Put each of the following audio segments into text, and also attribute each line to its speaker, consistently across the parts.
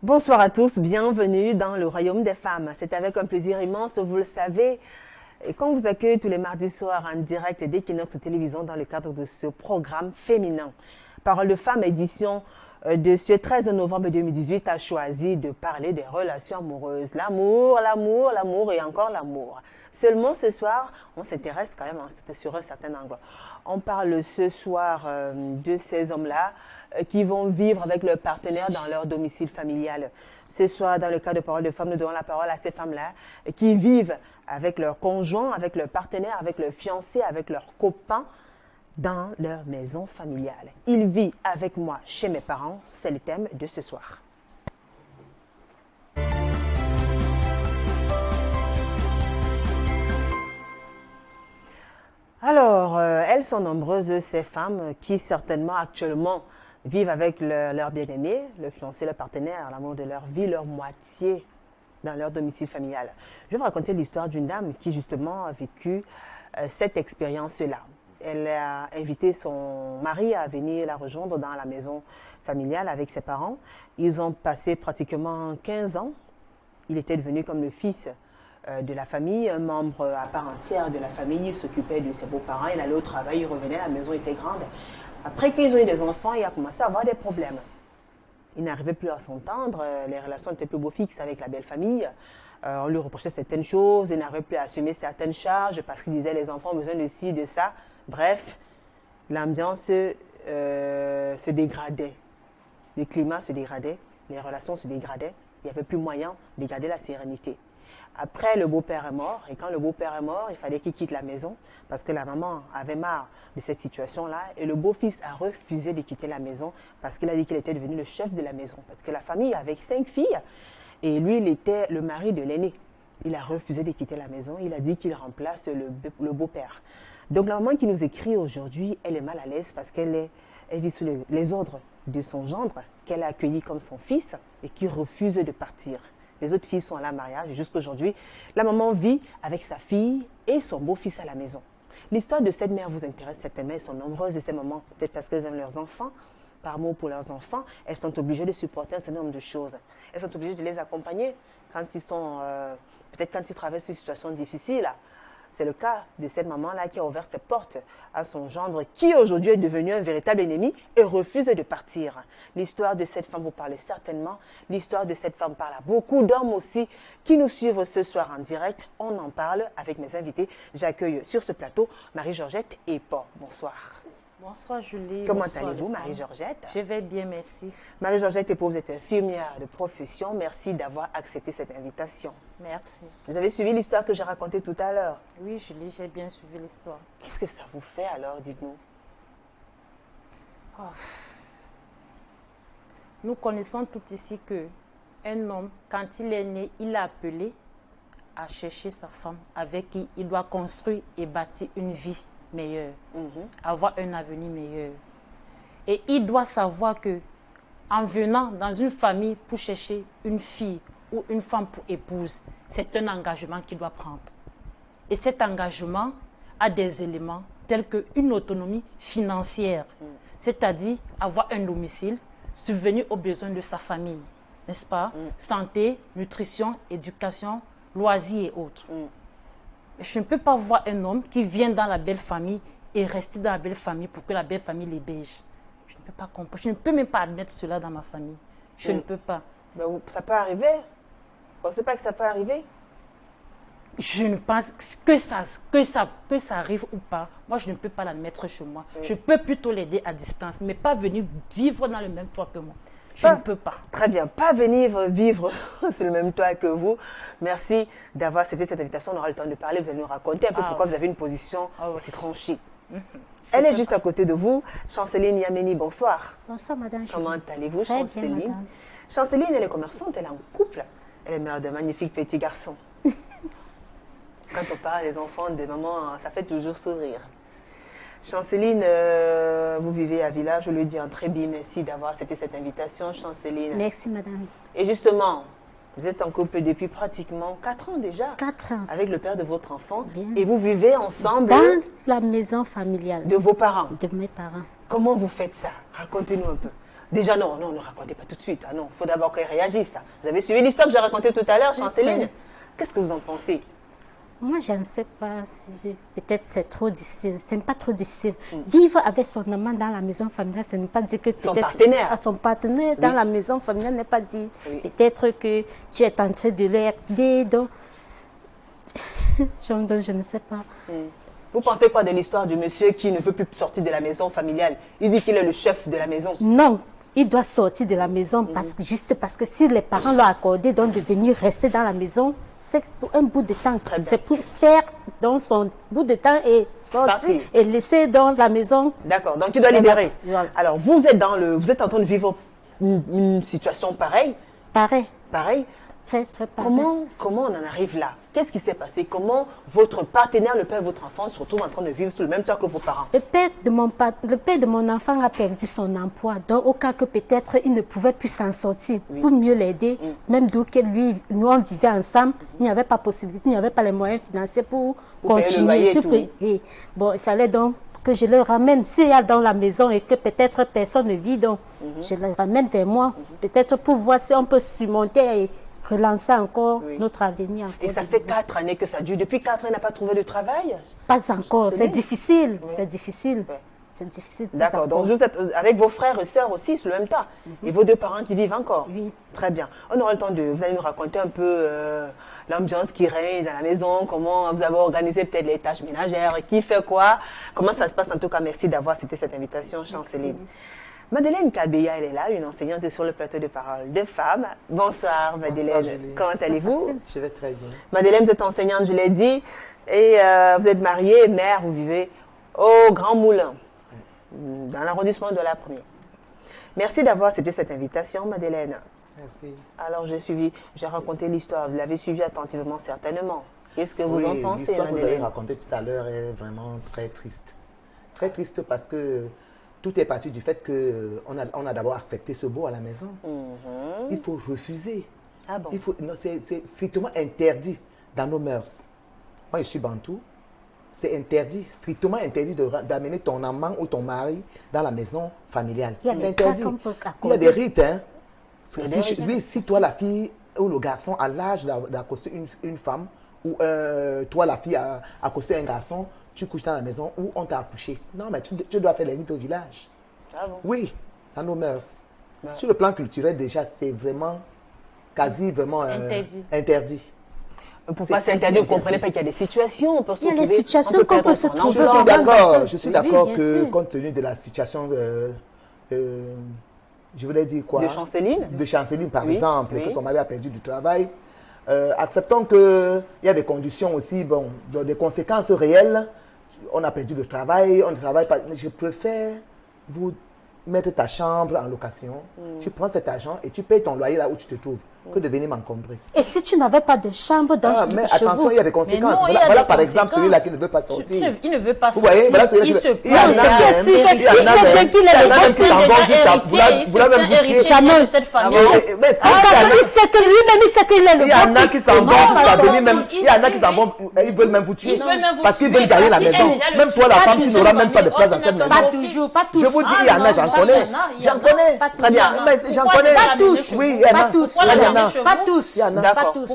Speaker 1: Bonsoir à tous, bienvenue dans le Royaume des femmes. C'est avec un plaisir immense, vous le savez, et qu'on vous accueille tous les mardis soirs en direct d'Equinox Télévision dans le cadre de ce programme féminin. Parole de femme, édition de ce 13 novembre 2018 a choisi de parler des relations amoureuses. L'amour, l'amour, l'amour et encore l'amour. Seulement ce soir, on s'intéresse quand même sur un certain angle. On parle ce soir de ces hommes-là qui vont vivre avec leur partenaire dans leur domicile familial. Ce soir, dans le cas de Parole de Femmes, nous donnons la parole à ces femmes-là qui vivent avec leur conjoint, avec leur partenaire, avec leur fiancé, avec leurs copains dans leur maison familiale. Il vit avec moi chez mes parents, c'est le thème de ce soir. Alors, elles sont nombreuses, ces femmes qui certainement actuellement vivent avec leur bien-aimé, le fiancé, le partenaire, l'amour de leur vie, leur moitié dans leur domicile familial. Je vais vous raconter l'histoire d'une dame qui justement a vécu cette expérience-là. Elle a invité son mari à venir la rejoindre dans la maison familiale avec ses parents. Ils ont passé pratiquement 15 ans. Il était devenu comme le fils de la famille, un membre à part entière de la famille. Il s'occupait de ses beaux-parents, il allait au travail, il revenait, la maison était grande. Après qu'ils ont eu des enfants, il a commencé à avoir des problèmes. Il n'arrivait plus à s'entendre, les relations n'étaient plus beau fixes avec la belle famille. On lui reprochait certaines choses, il n'arrivait plus à assumer certaines charges parce qu'il disait les enfants ont besoin de ci, de ça. Bref, l'ambiance se dégradait. Le climat se dégradait, les relations se dégradaient. Il n'y avait plus moyen de garder la sérénité. Après, le beau-père est mort. Et quand le beau-père est mort, il fallait qu'il quitte la maison parce que la maman avait marre de cette situation-là. Et le beau-fils a refusé de quitter la maison parce qu'il a dit qu'il était devenu le chef de la maison. Parce que la famille avait 5 filles et lui, il était le mari de l'aîné. Il a refusé de quitter la maison. Il a dit qu'il remplace le beau-père. Donc, la maman qui nous écrit aujourd'hui, elle est mal à l'aise parce qu'elle vit sous les ordres de son gendre qu'elle a accueilli comme son fils et qui refuse de partir. Les autres filles sont à la mariage et jusqu'à aujourd'hui, la maman vit avec sa fille et son beau-fils à la maison. L'histoire de cette mère vous intéresse certainement, elles sont nombreuses et ces mamans, peut-être parce qu'elles aiment leurs enfants, par amour pour leurs enfants, elles sont obligées de supporter un certain nombre de choses. Elles sont obligées de les accompagner quand ils sont, peut-être quand ils traversent une situation difficile. C'est le cas de cette maman-là qui a ouvert ses portes à son gendre qui aujourd'hui est devenu un véritable ennemi et refuse de partir. L'histoire de cette femme vous parle certainement. L'histoire de cette femme parle à beaucoup d'hommes aussi qui nous suivent ce soir en direct. On en parle avec mes invités. J'accueille sur ce plateau Marie-Georgette et Paul. Bonsoir.
Speaker 2: Bonsoir Julie.
Speaker 1: Comment allez-vous Marie-Georgette?
Speaker 2: Je vais bien, merci.
Speaker 1: Marie-Georgette Epo, vous êtes infirmière de profession. Merci d'avoir accepté cette invitation.
Speaker 2: Merci.
Speaker 1: Vous avez suivi l'histoire que j'ai racontée tout à l'heure?
Speaker 2: Oui Julie, j'ai bien suivi l'histoire.
Speaker 1: Qu'est-ce que ça vous fait alors, dites-nous?
Speaker 2: Oh. Nous connaissons tout ici que un homme, quand il est né, il a appelé à chercher sa femme avec qui il doit construire et bâtir une vie meilleure, avoir un avenir meilleur. Et il doit savoir que en venant dans une famille pour chercher une fille ou une femme pour épouse, c'est un engagement qu'il doit prendre. Et cet engagement a des éléments tels qu'une autonomie financière, c'est-à-dire avoir un domicile, subvenir aux besoins de sa famille, n'est-ce pas? Santé, nutrition, éducation, loisirs et autres. Je ne peux pas voir un homme qui vient dans la belle famille et rester dans la belle famille pour que la belle famille l'héberge. Je ne peux pas comprendre. Je ne peux même pas admettre cela dans ma famille. Je ne peux pas.
Speaker 1: Ben, ça peut arriver. Vous ne pensez pas que ça peut arriver?
Speaker 2: Je ne pense que ça arrive ou pas. Moi, je ne peux pas l'admettre chez moi. Je peux plutôt l'aider à distance, mais pas venir vivre dans le même toit que moi. Je ne peux pas. Très
Speaker 1: bien. Pas venir vivre sur le même toit que vous. Merci d'avoir accepté cette invitation. On aura le temps de parler. Vous allez nous raconter un peu pourquoi vous avez une position aussi tranchée. Elle est juste à côté de vous. Chanceline Yameni, bonsoir.
Speaker 3: Bonsoir, madame.
Speaker 1: Comment allez-vous,
Speaker 3: Très
Speaker 1: Chanceline?
Speaker 3: bien, madame.
Speaker 1: Chanceline, elle est commerçante, elle est en couple. Elle est mère de magnifiques petits garçons. Quand on parle des enfants, de maman, ça fait toujours sourire. Chanceline, vous vivez à Villars, je le dis en très bien, merci d'avoir accepté cette invitation, Chanceline.
Speaker 3: Merci, madame.
Speaker 1: Et justement, vous êtes en couple depuis pratiquement 4 ans déjà.
Speaker 3: 4 ans.
Speaker 1: Avec le père de votre enfant.
Speaker 3: Bien.
Speaker 1: Et vous vivez ensemble.
Speaker 3: Dans la maison familiale.
Speaker 1: De vos parents.
Speaker 3: De mes parents.
Speaker 1: Comment vous faites ça? Racontez-nous un peu. Déjà, non, ne racontez pas tout de suite. Ah non, il faut d'abord qu'elle réagisse. Vous avez suivi l'histoire que j'ai racontée tout à l'heure, Chanceline? Qu'est-ce que vous en pensez?
Speaker 3: Moi, je ne sais pas si peut-être c'est trop difficile. Ce n'est pas trop difficile. Vivre avec son amant dans la maison familiale, ce n'est pas dire que peut-être son partenaire dans la maison familiale n'est pas dit. Peut-être que tu es en train de l'aider. Donc, je ne sais pas.
Speaker 1: Vous pensez quoi de l'histoire du monsieur qui ne veut plus sortir de la maison familiale? Il dit qu'il est le chef de la maison.
Speaker 3: Non. Il doit sortir de la maison juste parce que si les parents l'ont accordé donc de venir rester dans la maison, c'est pour un bout de temps. C'est pour faire dans son bout de temps et sortir et laisser dans la maison.
Speaker 1: D'accord, donc tu dois libérer. Voilà. Alors vous êtes en train de vivre une situation pareille? Pareil.
Speaker 3: Très pareil.
Speaker 1: Comment on en arrive là? Qu'est-ce qui s'est passé? Comment votre partenaire, le père de votre enfant, se retrouve en train de vivre sous le même toit que vos parents?
Speaker 3: Le père de mon enfant a perdu son emploi. Donc, au cas que peut-être il ne pouvait plus s'en sortir pour mieux l'aider, même d'où que nous on vivait ensemble, il n'y avait pas possibilité, il n'y avait pas les moyens financiers pour continuer. Bon, il fallait donc que je le ramène. S'il y a dans la maison et que peut-être personne ne vit, donc je le ramène vers moi. Peut-être pour voir si on peut surmonter et relancer encore notre avenir.
Speaker 1: Et ça fait 4 années que ça dure. Depuis 4 ans, il n'a pas trouvé de travail?
Speaker 3: Pas encore. C'est difficile. C'est difficile. C'est difficile.
Speaker 1: D'accord. Donc, vous êtes avec vos frères et sœurs aussi sur le même tas. Et vos 2 parents qui vivent encore?
Speaker 3: Oui.
Speaker 1: Très bien. On aura le temps de... Vous allez nous raconter un peu l'ambiance qui règne dans la maison, comment vous avez organisé peut-être les tâches ménagères, qui fait quoi, comment ça se passe. En tout cas, merci d'avoir accepté cette invitation, Chanceline. Madeleine Kabeya, elle est là, une enseignante sur le plateau de parole des femmes. Bonsoir Madeleine, bonsoir, comment allez-vous?
Speaker 4: Je vais très bien.
Speaker 1: Madeleine, vous êtes enseignante, je l'ai dit, et vous êtes mariée, mère, vous vivez au Grand Moulin, dans l'arrondissement de la Première. Merci d'avoir accepté cette invitation, Madeleine.
Speaker 4: Merci.
Speaker 1: Alors j'ai raconté l'histoire, vous l'avez suivie attentivement certainement. Qu'est-ce que vous en pensez,
Speaker 4: l'histoire que vous avez
Speaker 1: Madeleine?
Speaker 4: racontée tout à l'heure est vraiment très triste. Très triste parce que tout est parti du fait qu'on a d'abord accepté ce beau à la maison. Il faut refuser.
Speaker 1: Ah bon?
Speaker 4: C'est strictement interdit dans nos mœurs. Moi, je suis bantou. C'est interdit, strictement interdit d'amener ton amant ou ton mari dans la maison familiale. C'est interdit. Il y a des rites. Hein. Si toi, la fille ou le garçon a l'âge d'accoster une femme, ou toi, la fille, a accosté un garçon, tu couches dans la maison où on t'a accouché. Non, mais tu dois faire les rites au village.
Speaker 1: Ah bon?
Speaker 4: Oui, dans nos mœurs. Ouais. Sur le plan culturel, déjà, c'est vraiment vraiment interdit.
Speaker 1: Pour pas s'interdire, vous comprenez pas qu'il y a des situations.
Speaker 3: Il y a des situations qu'on peut se trouver.
Speaker 4: Je suis d'accord que, compte tenu de la situation, je voulais dire quoi?
Speaker 1: De Chanceline?
Speaker 4: De Chanceline, par exemple, que son mari a perdu du travail. Acceptons qu'il y a des conditions aussi, bon, des conséquences réelles. On a perdu le travail, on ne travaille pas. Mais je préfère vous mettre ta chambre en location. Tu prends cet argent et tu payes ton loyer là où tu te trouves, que de venir m'encombrer.
Speaker 3: Et si tu n'avais pas de chambre dans
Speaker 4: mais attention, il y a des conséquences. Voilà par exemple celui-là qui ne veut pas sortir.
Speaker 2: Il ne veut pas sortir.
Speaker 4: Vous voyez, voilà celui-là qui
Speaker 2: se
Speaker 4: il y en a même qui vous l'avez même goûté.
Speaker 2: Jamais cette famille.
Speaker 3: Mais c'est que lui-même, il sait qu'il est le
Speaker 4: il y en a qui s'en vont jusqu'à venir même. Il y en a qui s'en vont, ils veulent même vous tuer. Parce qu'ils veulent gagner la maison. Même toi, la femme, tu n'auras même pas de place dans cette maison.
Speaker 3: Pas toujours, pas tous.
Speaker 4: Je vous dis, il y en a, j'en connais. J'en connais. Très bien. J'en connais.
Speaker 3: Pas tous.
Speaker 4: Oui, il y en a.
Speaker 3: Pas tous.
Speaker 2: Pas tous.
Speaker 4: Il y en a.
Speaker 3: Pas tous.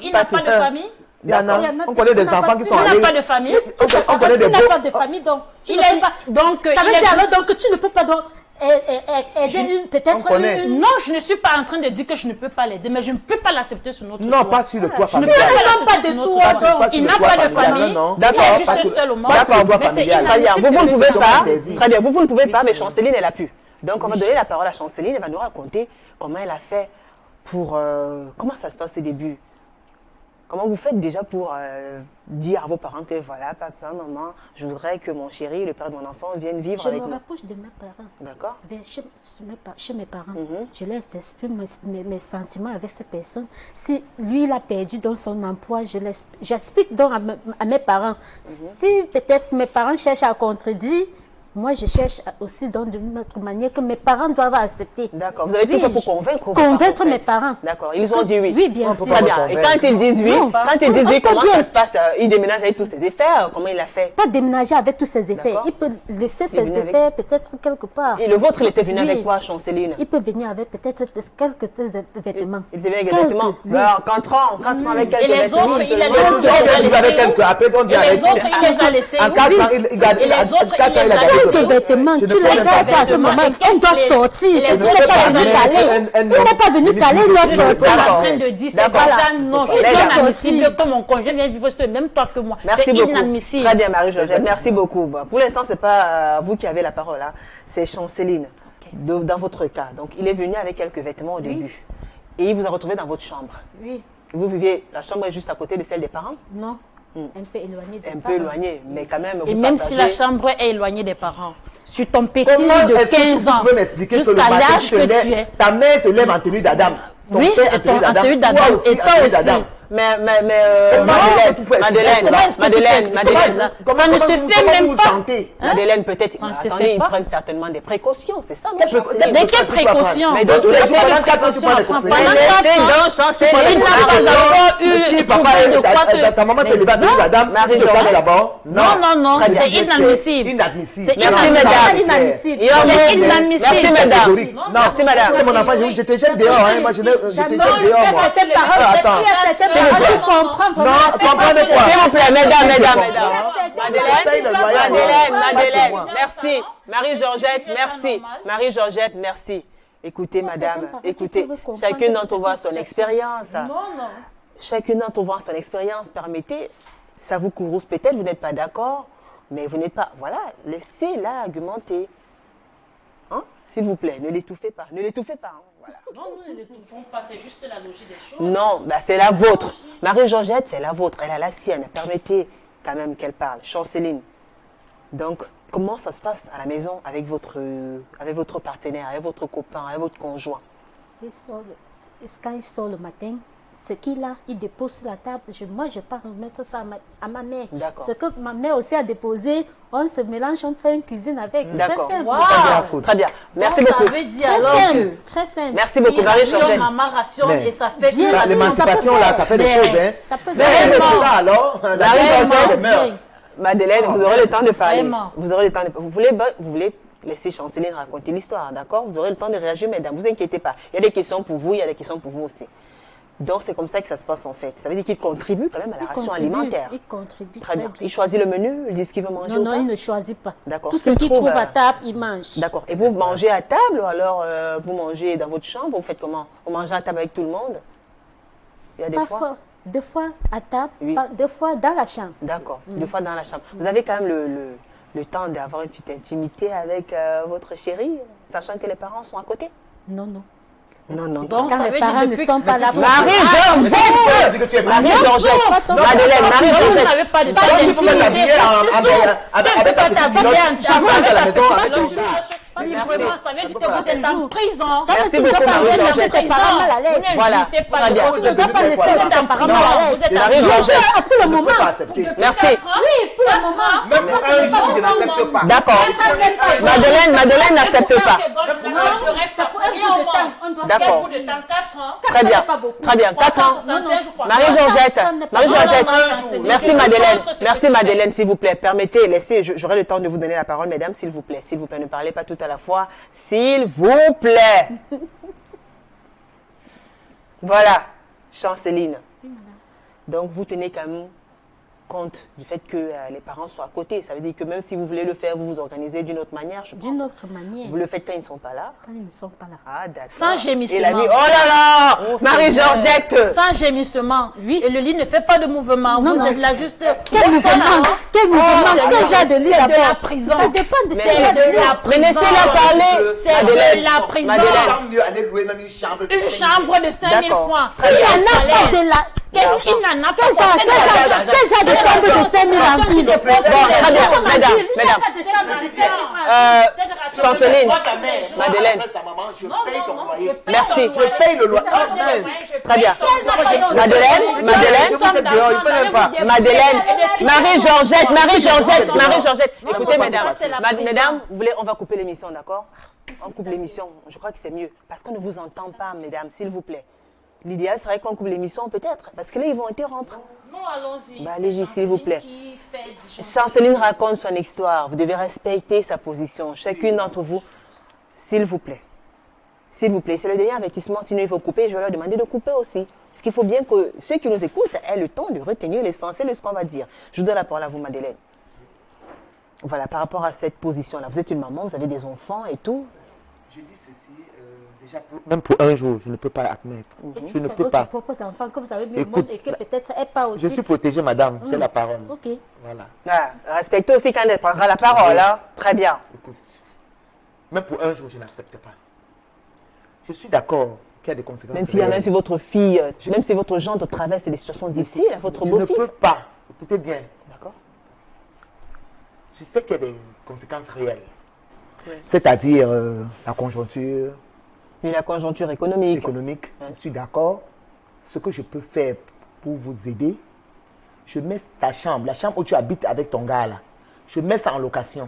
Speaker 2: Il n'a pas de famille.
Speaker 4: Il y en a. On connaît des enfants qui sont allés.
Speaker 2: Il n'a pas de famille.
Speaker 4: On connaît des
Speaker 3: Il n'a pas de famille, donc.
Speaker 2: Il n'est pas. Donc,
Speaker 3: ça veut dire alors donc que tu ne peux pas donc aider peut-être une.
Speaker 2: Non, je ne suis pas en train de dire que je ne peux pas l'aider, mais je ne peux pas l'accepter sur notre toit.
Speaker 4: Non, pas sur le toit familial.
Speaker 2: Je ne peux pas l'accepter sur notre toit. Il n'a pas de famille. Il est juste seul au monde.
Speaker 1: Très bien. Vous ne pouvez pas. Très bien. Vous ne pouvez pas, mais Chanceline, elle a pu. Donc, on va donner la parole à Chanceline. Elle va nous raconter comment elle a fait pour... comment ça se passe au début? Comment vous faites déjà pour dire à vos parents que voilà, papa, maman, je voudrais que mon chéri, le père de mon enfant, vienne vivre avec nous?
Speaker 3: Je me rapproche de mes parents.
Speaker 1: D'accord.
Speaker 3: Chez mes parents. Je leur exprime mes sentiments avec ces personnes. Si lui, il a perdu dans son emploi, j'explique donc à mes parents. Si peut-être mes parents cherchent à contredire, Moi, je cherche aussi dans une autre manière que mes parents doivent accepter.
Speaker 1: D'accord. Vous avez tout fait pour convaincre vos
Speaker 3: convaincre
Speaker 1: parents, en
Speaker 3: mes
Speaker 1: fait.
Speaker 3: parents.
Speaker 1: D'accord. Ils ont dit oui.
Speaker 3: Oui, bien sûr.
Speaker 1: Très bien. Et quand ils disent oui, comment ça se passe? Il déménage avec tous ses effets. Comment il a fait?
Speaker 3: Pas déménager avec tous ses effets.
Speaker 1: D'accord.
Speaker 3: Il peut laisser ses effets peut-être quelque part.
Speaker 1: Et le vôtre, il était venu avec quoi, Chanceline?
Speaker 3: Il peut venir avec peut-être quelques vêtements.
Speaker 1: Il venait avec des vêtements. Alors, 4 ans avec quelques
Speaker 2: Et les
Speaker 1: vêtements.
Speaker 2: autres, il les a laissés.
Speaker 4: En 4 ans, il a
Speaker 3: Quelques vêtements, tu les gardes pas à ce moment. On doit sortir. Il n'est pas venu caler, il doit
Speaker 2: Je suis
Speaker 3: sortir.
Speaker 2: pas en train de dire c'est déjà non, c'est inadmissible que mon conjoint vienne vivre ce même temps que moi. C'est inadmissible.
Speaker 1: Très bien, Marie-Joseph, merci beaucoup. Bon, pour l'instant, c'est pas vous qui avez la parole, hein. C'est Chanceline. Dans votre cas, donc il est venu avec quelques vêtements au début. Et il vous a retrouvé dans votre chambre.
Speaker 3: Oui.
Speaker 1: Vous viviez, la chambre est juste à côté de celle des parents?
Speaker 3: Non. Un peu éloigné des
Speaker 1: Un peu
Speaker 3: parents.
Speaker 1: éloigné, mais quand même.
Speaker 2: Et
Speaker 1: vous
Speaker 2: même si la
Speaker 1: partagez-
Speaker 2: chambre est éloignée des parents, sur ton petit
Speaker 4: Comment
Speaker 2: lit de
Speaker 4: est-ce que
Speaker 2: 15 ans,
Speaker 4: tu peux m'expliquer que le
Speaker 2: jusqu'à
Speaker 4: matin,
Speaker 2: l'âge
Speaker 4: tu te
Speaker 2: que
Speaker 4: lèves,
Speaker 2: tu es.
Speaker 4: ta mère se lève en tenue d'Adam. Ton
Speaker 2: Oui,
Speaker 4: père
Speaker 2: et ton en tenue d'Adam,
Speaker 4: toi aussi
Speaker 2: et toi
Speaker 4: en tenue
Speaker 2: aussi.
Speaker 4: d'Adam.
Speaker 1: Mais
Speaker 4: Comment est-ce que tu peux expliquer cela?
Speaker 1: Madeleine,
Speaker 2: Ça ne se fait même pas.
Speaker 1: Madeleine, peut-être,
Speaker 2: Ça ne se
Speaker 1: attendez,
Speaker 2: fait
Speaker 1: ils
Speaker 2: pas.
Speaker 1: prennent certainement des précautions, c'est ça, non,
Speaker 4: Quelles
Speaker 1: Chanceline?
Speaker 2: Mais quelles précautions?
Speaker 1: Mais donc,
Speaker 4: Tous les jours,
Speaker 1: quelles
Speaker 4: pendant 4 ans, tu prends des
Speaker 2: Pendant
Speaker 4: précautions.
Speaker 1: Laissez
Speaker 2: 4 ans,
Speaker 1: donc Chanceline.
Speaker 2: il n'a pas encore eu
Speaker 4: Si papa,
Speaker 2: éprouvé de quoi se...
Speaker 4: ta maman s'est levée en tenue d'Adam, tu te calmes d'abord.
Speaker 2: Non,
Speaker 1: Très bien.
Speaker 2: c'est inadmissible.
Speaker 4: Inadmissible.
Speaker 2: C'est
Speaker 1: Merci,
Speaker 2: inadmissible.
Speaker 1: madame.
Speaker 3: Inadmissible.
Speaker 1: C'est
Speaker 2: inadmissible.
Speaker 1: Merci, madame.
Speaker 4: Non,
Speaker 1: Merci, madame.
Speaker 4: c'est mon enfant, je te jette dehors. Hein. Moi, je te jette dehors, moi.
Speaker 3: Ses parents,
Speaker 4: Attends.
Speaker 3: tu comprends vraiment.
Speaker 4: Non, tu comprends de quoi?
Speaker 1: S'il vous plaît, mesdames. Madeleine,
Speaker 4: moi.
Speaker 1: merci. Marie-Georgette, merci. Marie-Georgette, merci. Écoutez,
Speaker 3: Non,
Speaker 1: madame,
Speaker 3: certains parents qui
Speaker 1: écoutez,
Speaker 3: peuvent comprendre
Speaker 1: chacune d'entre vous a
Speaker 3: cette
Speaker 1: son
Speaker 3: situation.
Speaker 1: expérience.
Speaker 2: Non.
Speaker 1: Chacune d'entre vous a son expérience. Permettez, ça vous courrouce peut-être, vous n'êtes pas d'accord, mais vous n'êtes pas. Voilà, laissez-la argumenter. Hein? S'il vous plaît, ne l'étouffez pas. Ne l'étouffez pas. Hein? Voilà.
Speaker 2: Non, nous ne l'étouffons pas, c'est juste la logique des choses.
Speaker 1: Non, bah c'est la vôtre. Marie-Georgette, c'est la vôtre. Elle a la sienne. Permettez quand même qu'elle parle. Chanceline. Donc, comment ça se passe à la maison avec votre partenaire, avec votre copain, avec votre conjoint?
Speaker 3: Quand il sort le matin, ce qu'il a, il dépose sur la table. Moi, je pars remettre ça à ma mère.
Speaker 1: D'accord.
Speaker 3: Ce que ma mère aussi a déposé, on se mélange, on fait une cuisine avec.
Speaker 1: D'accord.
Speaker 3: Très simple.
Speaker 2: Wow.
Speaker 1: Très bien. Merci
Speaker 2: Donc,
Speaker 1: beaucoup.
Speaker 2: Ça veut dire
Speaker 3: Très
Speaker 2: alors
Speaker 3: simple.
Speaker 2: que
Speaker 3: Très simple.
Speaker 1: Merci beaucoup,
Speaker 2: il rationne,
Speaker 1: Marie-Georgette.
Speaker 2: maman rationne
Speaker 4: Mais-
Speaker 2: et ça fait
Speaker 3: Bien
Speaker 2: que
Speaker 3: sûr.
Speaker 4: L'émancipation, là, ça fait des
Speaker 2: Mais-
Speaker 4: choses. Hein.
Speaker 3: Ça peut
Speaker 4: Mais
Speaker 3: faire
Speaker 4: c'est ça, alors. La
Speaker 1: Marie-Georgette,
Speaker 4: des mœurs.
Speaker 1: Madeleine, vous aurez le temps de parler.
Speaker 2: Vraiment.
Speaker 1: Vous aurez le temps de... Vous voulez laisser Chanceline raconter l'histoire, d'accord? Vous aurez le temps de réagir, mesdames. Ne vous inquiétez pas. Il y a des questions pour vous, il y a des questions pour vous aussi. Donc, c'est comme ça que ça se passe en fait. Ça veut dire qu'il contribue quand même à la ration alimentaire.
Speaker 3: Il contribue
Speaker 1: Très bien. Il choisit le menu, il dit ce qu'il veut manger ou
Speaker 3: Non,
Speaker 1: pas?
Speaker 3: il ne choisit pas.
Speaker 1: D'accord.
Speaker 3: Tout ce
Speaker 1: S'il
Speaker 3: qu'il
Speaker 1: trouve,
Speaker 3: trouve à table, il mange.
Speaker 1: D'accord. Et vous mangez à table ou alors vous mangez dans votre chambre? Vous faites comment? Vous mangez à table avec tout le monde? Il y a des fois?
Speaker 3: Parfois, 2 fois à table,
Speaker 1: Oui.
Speaker 3: 2 fois dans la chambre.
Speaker 1: D'accord. 2 fois dans la chambre. Vous avez quand même le temps d'avoir une petite intimité avec votre chérie, sachant que les parents sont à côté?
Speaker 3: Non.
Speaker 1: Non.
Speaker 2: Donc,
Speaker 3: Quand
Speaker 2: ça
Speaker 3: les
Speaker 2: veut
Speaker 3: parents
Speaker 2: dire
Speaker 3: ne
Speaker 2: depuis
Speaker 3: sont pas là pour...
Speaker 1: Marie-Georgette! Marie-Georgette!
Speaker 2: Vous n'avez pas de temps
Speaker 4: Tu peux t'habiller avec ta petite culotte. Tu passes à la maison avec ton jour.
Speaker 2: librement, ça veut dire que vous êtes en prison.
Speaker 1: Merci beaucoup, Marie-Georgette. Voilà.
Speaker 2: Je sais pas
Speaker 1: Très
Speaker 2: de
Speaker 1: bien.
Speaker 2: quoi
Speaker 4: Tu
Speaker 2: vous
Speaker 4: ne
Speaker 2: êtes
Speaker 4: peux pas
Speaker 2: en
Speaker 4: laisser
Speaker 2: prison.
Speaker 4: ta
Speaker 2: Vous êtes en
Speaker 1: Marie-Georgette.
Speaker 3: À tout le
Speaker 4: Je ne
Speaker 3: moment.
Speaker 4: peux pas accepter.
Speaker 1: Merci.
Speaker 3: Oui, pour le moment.
Speaker 4: Même pour un jour, je n'accepte pas.
Speaker 1: D'accord. Madeleine n'accepte pas. D'accord. Très bien. Très bien. 4 ans. Marie-Georgette. Merci Madeleine. Merci Madeleine, s'il vous plaît. Permettez, laissez, j'aurai le temps de vous donner la parole, mesdames, s'il vous plaît. S'il vous plaît, ne parlez pas tout à la fois. S'il vous plaît. Voilà. Chanceline. Donc, vous tenez quand même compte du fait que les parents soient à côté. Ça veut dire que même si vous voulez le faire, vous vous organisez d'une autre manière, je pense.
Speaker 3: D'une autre manière.
Speaker 1: Vous le faites quand ils ne sont pas là.
Speaker 3: Quand ils ne sont pas là.
Speaker 1: Ah, d'accord.
Speaker 2: Sans gémissement.
Speaker 1: Et la nuit, oh là là, Marie-Georgette.
Speaker 2: Sans gémissement.
Speaker 3: Oui.
Speaker 2: Et le lit ne fait pas de mouvement.
Speaker 3: Non,
Speaker 2: Vous
Speaker 3: non.
Speaker 2: êtes là juste...
Speaker 3: Quel mouvement? Quel mouvement? Quel genre de lit
Speaker 2: C'est de
Speaker 3: d'abord?
Speaker 2: la prison.
Speaker 3: Ça dépend de
Speaker 2: C'est
Speaker 3: ce genre
Speaker 2: de la
Speaker 1: Mais
Speaker 2: prison.
Speaker 1: laissez-la parler.
Speaker 2: C'est
Speaker 1: Madeleine.
Speaker 2: de la prison.
Speaker 1: Madeleine.
Speaker 4: Tant mieux aller louer même une chambre.
Speaker 2: Une chambre de 5 000
Speaker 1: D'accord.
Speaker 2: francs.
Speaker 1: Très
Speaker 3: Il
Speaker 1: bien.
Speaker 3: n'y en a pas de la...
Speaker 2: Qu'est-ce qu'il n'en a pas?
Speaker 3: Quel genre de chambres de 5 000 remplies.
Speaker 1: Mesdames. Chanceline, Madeleine.
Speaker 4: Je paye ton loyer.
Speaker 1: Merci.
Speaker 4: Je paye le loyer.
Speaker 1: Très bien. Madeleine. Marie-Georgette. Écoutez, mesdames, vous voulez, on va couper l'émission, d'accord? On coupe l'émission. Je crois que c'est mieux. Parce qu'on ne vous entend pas, mesdames, s'il vous plaît. L'idéal serait qu'on coupe l'émission, peut-être. Parce que là, ils vont interrompre.
Speaker 2: Non, allons-y.
Speaker 1: Allez-y, s'il vous plaît. Chanceline raconte son histoire. Vous devez respecter sa position. Chacune d'entre vous, s'il vous plaît. S'il vous plaît. C'est le dernier avertissement. Sinon, il faut couper. Je vais leur demander de couper aussi. Parce qu'il faut bien que ceux qui nous écoutent aient le temps de retenir l'essentiel de ce qu'on va dire. Je vous donne la parole à vous, Madeleine. Voilà, par rapport à cette position-là. Vous êtes une maman, vous avez des enfants et tout.
Speaker 4: Je dis ceci, déjà, même pour un jour, je ne peux pas admettre. Je ne peux pas.
Speaker 3: Propres enfants que vous avez mis au monde et que peut-être elle pas aussi.
Speaker 4: Je suis protégée, madame. J'ai la parole.
Speaker 3: Ok.
Speaker 4: Voilà.
Speaker 1: Ah, respectez aussi quand elle prendra la parole. Hein. Très bien.
Speaker 4: Écoute, même pour un jour, je n'accepte pas. Je suis d'accord qu'il y a des conséquences.
Speaker 1: Même si votre fille, même si votre gendre traverse des situations difficiles, votre beau-fils.
Speaker 4: Je ne peux pas. Écoutez bien.
Speaker 1: D'accord.
Speaker 4: Je sais qu'il y a des conséquences réelles. Oui. C'est-à-dire la conjoncture.
Speaker 1: Et la conjoncture économique.
Speaker 4: Je suis d'accord. Ce que je peux faire pour vous aider, je mets ta chambre, la chambre où tu habites avec ton gars là, je mets ça en location.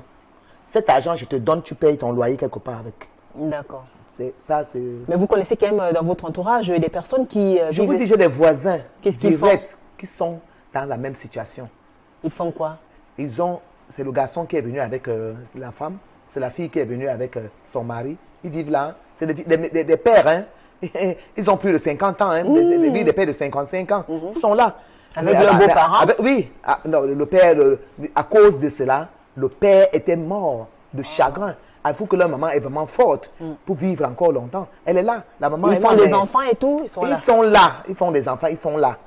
Speaker 4: Cet argent, je te donne, tu payes ton loyer quelque part avec.
Speaker 1: D'accord.
Speaker 4: Mais
Speaker 1: vous connaissez quand même dans votre entourage des personnes qui...
Speaker 4: je vous dis, j'ai des voisins directs qui sont dans la même situation.
Speaker 1: Ils font quoi?
Speaker 4: C'est le garçon qui est venu avec la femme, c'est la fille qui est venue avec son mari. Ils vivent là, c'est des pères, hein. Ils ont plus de 50 ans, hein. Des pères de 55 ans. Ils sont là.
Speaker 1: Avec leurs beaux-parents?
Speaker 4: Oui. Non, le père, à cause de cela, le père était mort de chagrin. Il faut que leur maman est vraiment forte pour vivre encore longtemps. Elle est là. La maman
Speaker 1: ils font des enfants et tout? Ils
Speaker 4: sont là. Ils font des enfants, ils sont là.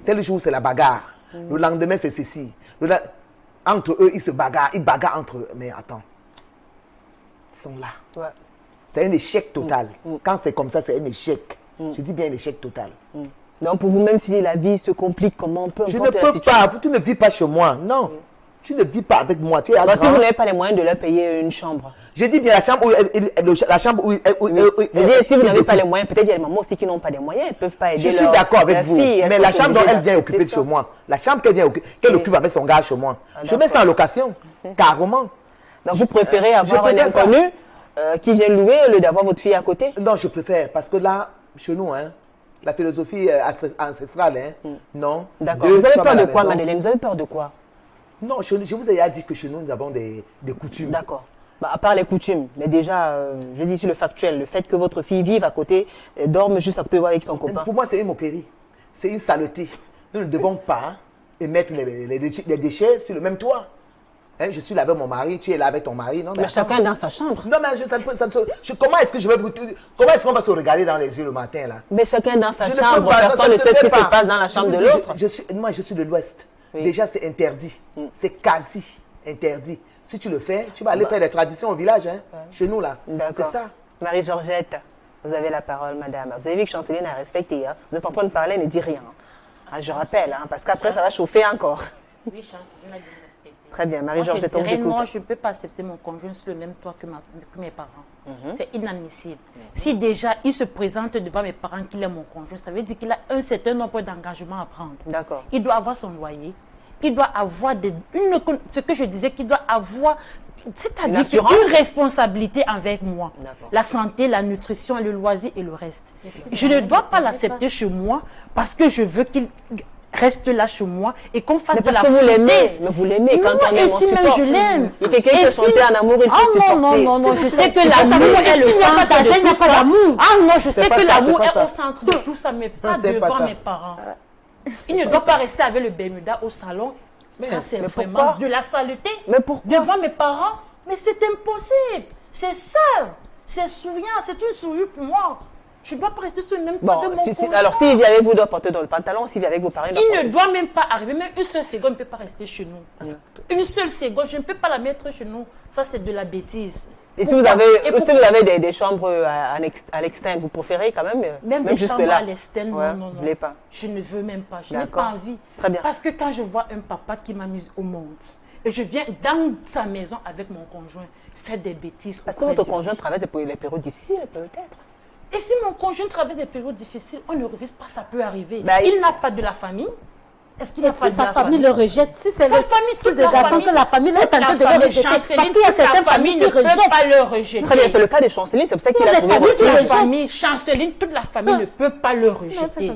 Speaker 4: Tel jour, c'est la bagarre. Le lendemain, c'est ceci. Entre eux, ils se bagarrent. Ils bagarrent entre eux. Mais attends. Ils sont là. Ouais. C'est un échec total. Quand c'est comme ça, c'est un échec. Je dis bien un échec total.
Speaker 1: Donc, pour vous, même si la vie se complique, comment on peut...
Speaker 4: Je ne peux pas. Tu ne vis pas chez moi. Non. Tu ne vis pas avec moi. Tu es
Speaker 1: si vous n'avez pas les moyens de leur payer une chambre.
Speaker 4: Je dis bien la chambre où...
Speaker 1: si vous n'avez pas les moyens, peut-être il y a des mamans aussi qui n'ont pas les moyens. Ils ne peuvent pas aider
Speaker 4: leur fille. Je suis d'accord avec vous. Mais la chambre dont elle vient occuper chez moi, la chambre qu'elle occupe avec son gars chez moi, je mets ça en location. Carrément.
Speaker 1: Donc, vous préférez avoir un inconnu qui vient louer au lieu d'avoir votre fille à côté?
Speaker 4: Non, je préfère. Parce que là, chez nous, hein, la philosophie ancestrale, hein, non.
Speaker 1: D'accord. Vous avez peur de quoi, Madeleine? Vous avez peur de quoi?
Speaker 4: Non, je vous ai déjà dit que chez nous, nous avons des coutumes.
Speaker 1: D'accord. À part les coutumes, mais déjà, je dis sur le factuel, le fait que votre fille vive à côté, dorme juste à côté avec son copain.
Speaker 4: Pour moi, c'est une moquerie. C'est une saleté. Nous ne devons pas émettre les déchets sur le même toit. Hein, je suis là avec mon mari, tu es là avec ton mari. Non,
Speaker 1: mais chacun dans sa chambre.
Speaker 4: Non, mais comment est-ce que je vais comment est-ce qu'on va se regarder dans les yeux le matin là?
Speaker 1: Mais chacun dans sa chambre, personne ne sait ce qui se passe dans la chambre de l'autre.
Speaker 4: Moi, je suis de l'Ouest. Oui. Déjà, c'est interdit. C'est quasi interdit. Si tu le fais, tu vas aller faire des traditions au village, hein, chez nous là. C'est ça.
Speaker 1: Marie-Georgette, vous avez la parole, madame. Vous avez vu que Chanceline a respecté. Hein? Vous êtes en train de parler, ne dit rien. Ah, je rappelle, hein, parce qu'après, ça va chauffer encore.
Speaker 2: Oui, Chanceline a bien respecté.
Speaker 1: Très bien, Marie-Georgette, on vous écoute.
Speaker 2: Moi, je ne peux pas accepter mon conjoint sur le même toit que mes parents. C'est inadmissible. Si déjà, il se présente devant mes parents qu'il est mon conjoint, ça veut dire qu'il a un certain nombre d'engagements à prendre.
Speaker 1: D'accord.
Speaker 2: Il doit avoir son loyer. Il doit avoir ce que je disais, qu'il doit avoir, c'est-à-dire une responsabilité avec moi. La santé, la nutrition, le loisir et le reste. Je ne dois pas l'accepter chez moi parce que je veux qu'il reste là chez moi et qu'on fasse de la foutaise.
Speaker 1: Mais vous l'aimez quand on aime,
Speaker 2: et si même je l'aime.
Speaker 1: Il y a quelqu'un qui chantait en amour, il faut supporter.
Speaker 2: Non, je sais que l'amour est le centre de tout ça. Ah non, je sais que l'amour est au centre de tout ça, mais pas devant mes parents. Il ne doit pas rester avec le Bermuda au salon. Ça, c'est vraiment de la saleté.
Speaker 1: Mais pourquoi?
Speaker 2: Devant mes parents. Mais c'est impossible. C'est sale. C'est souillant. C'est une souillure pour moi. Je ne dois pas rester sur le même toit de mon conjoint.
Speaker 1: Alors, s'il vient avec vous, il doit porter dans le pantalon. S'il vient avec vos parents,
Speaker 2: il ne doit même pas arriver. Même une seule seconde ne peut pas rester chez nous. Une seule seconde, je ne peux pas la mettre chez nous. Ça, c'est de la bêtise.
Speaker 1: Et si vous avez des chambres à l'externe, vous préférez quand même
Speaker 2: Même des chambres à l'externe,
Speaker 1: ouais,
Speaker 2: non.
Speaker 1: Vous voulez pas?
Speaker 2: Je ne veux même pas. Je n'ai pas envie.
Speaker 1: Très bien.
Speaker 2: Parce que quand je vois un papa qui m'a mise au monde, et je viens dans sa maison avec mon conjoint faire des bêtises.
Speaker 1: Parce que votre conjoint traverse des périodes difficiles, peut-être.
Speaker 2: Et si mon conjoint traverse des périodes difficiles, on ne refuse pas, ça peut arriver.
Speaker 1: Bah,
Speaker 2: il n'a pas de la famille. Est-ce qu'il n'a pas de
Speaker 3: sa
Speaker 2: la
Speaker 3: famille le rejette? Si c'est
Speaker 2: sa famille, toute
Speaker 3: de garçon que la famille est en train de le rejeter. Parce qu'il y a certaines familles qui ne peuvent
Speaker 2: pas le rejeter.
Speaker 1: Très bien, c'est le cas de Chanceline, c'est pour ça qu'il a trouvé
Speaker 2: toute la famille, Chanceline, toute la famille ne peut pas le rejeter.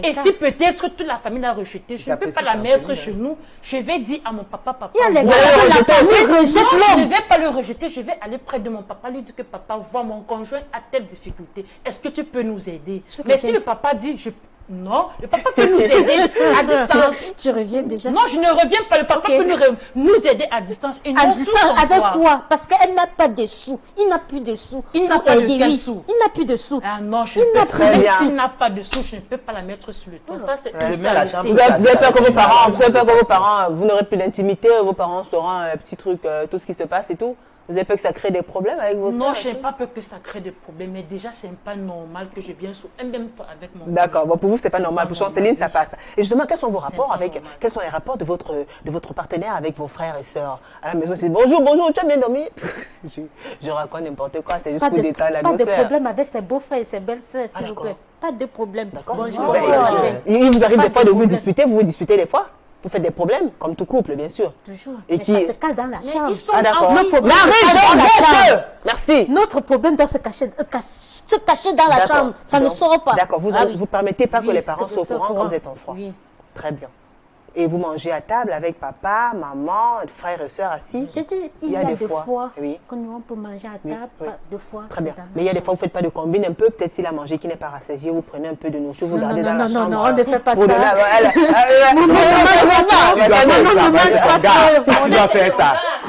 Speaker 2: Et si peut-être toute la famille l'a rejeté, je ne peux pas la mettre chez nous. Je vais dire à mon papa,
Speaker 3: il y a les gars de la famille rejette
Speaker 2: non, je
Speaker 3: l'homme.
Speaker 2: ne vais pas le rejeter, je vais aller près de mon papa, lui dire que papa, vois mon conjoint a telle difficulté. Est-ce que tu peux nous aider? Mais si le papa dit, non, le papa peut nous aider à distance.
Speaker 3: Tu reviens déjà?
Speaker 2: Non, je ne reviens pas. Le papa peut nous aider à distance. Et
Speaker 3: à distance avec quoi? Parce qu'elle n'a pas de sous. Il n'a plus de sous.
Speaker 2: Il n'a pas de quel sous?
Speaker 3: Il n'a plus de sous.
Speaker 2: Ah non, je ne peux pas. Même s'il n'a pas de sous, je ne peux pas la mettre sur le toit. Ça, c'est
Speaker 1: vous avez peur que vos parents, vous n'aurez plus d'intimité, vos parents sauront un petit truc, tout ce qui se passe et tout. Vous avez peur que ça crée des problèmes avec vos
Speaker 2: Non,
Speaker 1: soeurs?
Speaker 2: je n'ai pas peur que ça crée des problèmes, mais déjà, c'est pas normal que je vienne sur un même toit avec mon
Speaker 1: D'accord, bon, pour vous, c'est pas normal. Pour Chanceline, ça passe. Et justement, quels sont vos rapports quels sont les rapports de votre partenaire avec vos frères et sœurs? À la maison, c'est bonjour, tu as bien dormi? Je raconte n'importe quoi, c'est juste pour détendre l'atmosphère.
Speaker 3: Pas de problème avec ses beaux-frères et ses belles-sœurs, s'il vous plaît. Pas de problème.
Speaker 1: D'accord.
Speaker 3: Bonjour.
Speaker 1: Il vous arrive des fois de vous disputer, vous disputez des fois? Vous faites des problèmes, comme tout couple, bien sûr.
Speaker 3: Toujours.
Speaker 1: Et
Speaker 3: mais ça se cale dans la chambre.
Speaker 1: Ah d'accord. Merci.
Speaker 3: Notre problème doit se cacher dans la chambre. Ça ne sort pas.
Speaker 1: D'accord. Vous ne permettez pas que les parents soient au courant quand vous êtes enfant.
Speaker 3: Oui.
Speaker 1: Très bien. Et vous mangez à table avec papa, maman, frères et sœurs assis?
Speaker 3: J'ai dit, il y a des fois que nous on peut manger à table, deux fois.
Speaker 1: Très bien. Mais il y a des fois où vous ne faites pas de combine un peu. Peut-être s'il a mangé qui n'est pas rassasié, vous prenez un peu de nourriture, vous gardez dans la chambre.
Speaker 3: Non, on ne fait pas ça.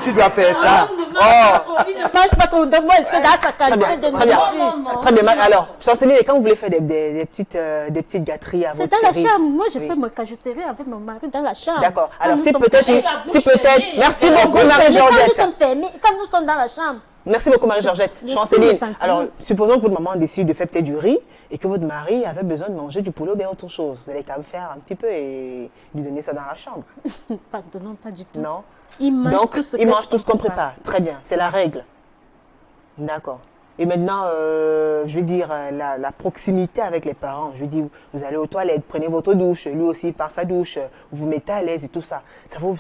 Speaker 4: Tu dois faire ça.
Speaker 3: Ne mange pas trop de moi, c'est dans sa qualité de nourriture.
Speaker 1: Très bien. Alors, Chanceline, quand vous voulez faire des petites gâteries à votre
Speaker 3: chérie? C'est dans la
Speaker 1: chérie?
Speaker 3: chambre. Moi, je fais ma cajoterie avec mon mari dans la chambre.
Speaker 1: D'accord. Alors, si peut-être... Merci beaucoup,
Speaker 3: Marie-Georgette. Quand nous sommes dans la chambre.
Speaker 1: Merci beaucoup, Marie-Georgette. Chanceline, alors, supposons que votre maman décide de faire peut-être du riz et que votre mari avait besoin de manger du poulet ou bien autre chose. Vous allez quand même faire un petit peu et lui donner ça dans la chambre.
Speaker 3: Pardon, pas du tout.
Speaker 1: Non.
Speaker 3: Il mange tout ce
Speaker 1: qu'on prépare. Très bien, c'est la règle. D'accord. Et maintenant, je veux dire, la proximité avec les parents. Je veux dire, vous allez aux toilettes, prenez votre douche, lui aussi par sa douche, vous vous mettez à l'aise et tout ça. Ça vous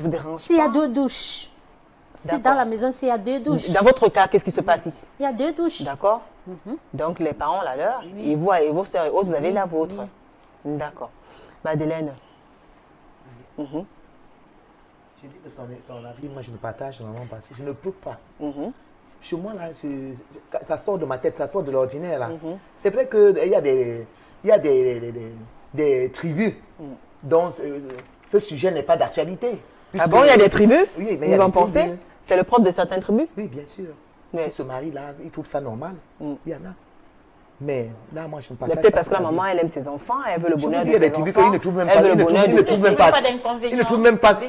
Speaker 1: dérange?
Speaker 3: S'il y a deux douches. Si dans la maison, s'il y a deux douches.
Speaker 1: Dans votre cas, qu'est-ce qui se passe ici?
Speaker 3: Il y a deux douches.
Speaker 1: D'accord. Donc, les parents ont la leur, et vous et vos soeurs et autres, vous avez la vôtre. D'accord. Madeleine.
Speaker 4: J'ai dit que son avis, moi je ne partage vraiment parce que je ne peux pas. Chez moi, là, ça sort de ma tête, ça sort de l'ordinaire. Là. C'est vrai qu'il y a des tribus dont ce sujet n'est pas d'actualité.
Speaker 1: Ah bon, il y a des tribus?
Speaker 4: Oui, mais
Speaker 1: vous en pensez? C'est le propre de certaines tribus?
Speaker 4: Oui, bien sûr. Et ce mari-là, il trouve ça normal. Il y en a. Mais là, moi, je ne partage pas.
Speaker 1: Peut-être parce que la maman, elle aime ses enfants, elle veut le bonheur de ses enfants.
Speaker 4: Il y a des tribus qu'ils ne trouvent même pas. Ils ne trouvent même pas.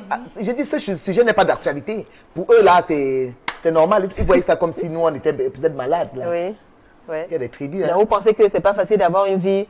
Speaker 4: J'ai dit, ce sujet n'est pas d'actualité. Pour eux, là, c'est normal. Ils voyaient ça comme si nous, on était peut-être malades. Là.
Speaker 1: Oui.
Speaker 4: Il y a des tribus.
Speaker 1: Vous pensez que ce n'est pas facile d'avoir une vie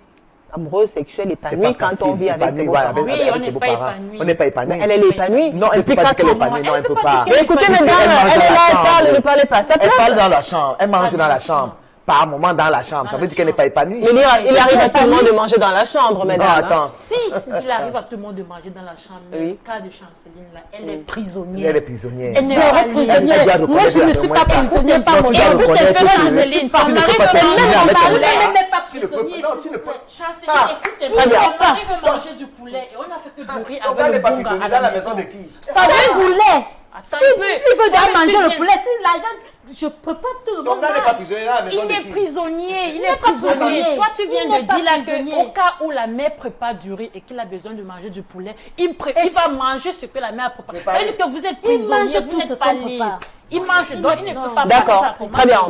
Speaker 1: amoureuse, sexuelle, épanouie quand on vit avec ses beaux-parents?
Speaker 2: Oui, on n'est pas épanoui.
Speaker 4: On n'est pas épanoui.
Speaker 1: Elle est épanouie?
Speaker 4: Non, elle ne peut pas dire qu'elle est épanouie. Non, elle ne peut pas.
Speaker 1: Écoutez, mesdames, elle est là, elle parle, ne parlez pas.
Speaker 4: Elle parle dans la chambre. Elle mange dans la chambre. Par moment dans la chambre. Ça veut dire qu'elle n'est pas épanouie.
Speaker 1: Mais il arrive à tout le monde de manger dans la chambre, mesdames.
Speaker 4: Non, attends.
Speaker 2: Si, il arrive à tout le monde de manger dans la chambre, mais le cas de Chanceline, là, elle est prisonnière.
Speaker 4: Elle est prisonnière.
Speaker 2: Elle est prisonnière.
Speaker 3: Moi, je ne suis pas prisonnière, pas mon
Speaker 4: Tu dois reconnaître
Speaker 2: Chanceline, ton mari veut pas prisonnier.
Speaker 4: Non, tu ne peux.
Speaker 2: Chanceline, écoute-moi, ton mari veut manger du poulet et on a fait que du riz avec le bunga à la maison.
Speaker 4: de qui?
Speaker 3: Ça veut poulet.
Speaker 2: Attends
Speaker 3: Si
Speaker 2: un peu.
Speaker 3: il veut bien manger le poulet, si l'argent, je prépare tout le
Speaker 4: Ton
Speaker 3: monde.
Speaker 4: gars n'est pas prisonnier à la maison
Speaker 2: Il
Speaker 4: de
Speaker 2: est
Speaker 4: qui?
Speaker 2: prisonnier, il est
Speaker 3: pas prisonnier.
Speaker 2: prisonnier. Toi, tu viens
Speaker 3: Il
Speaker 2: de
Speaker 3: n'est pas
Speaker 2: dire là
Speaker 3: prisonnier.
Speaker 2: qu'au cas où la mère prépare du riz et qu'il a besoin de manger du poulet, il va manger ce que la mère a préparé. Ça veut dire que vous êtes prisonnier, vous n'êtes pas libre. Il mange, donc il ne peut pas passer
Speaker 1: D'accord,
Speaker 2: ça.
Speaker 1: très bien.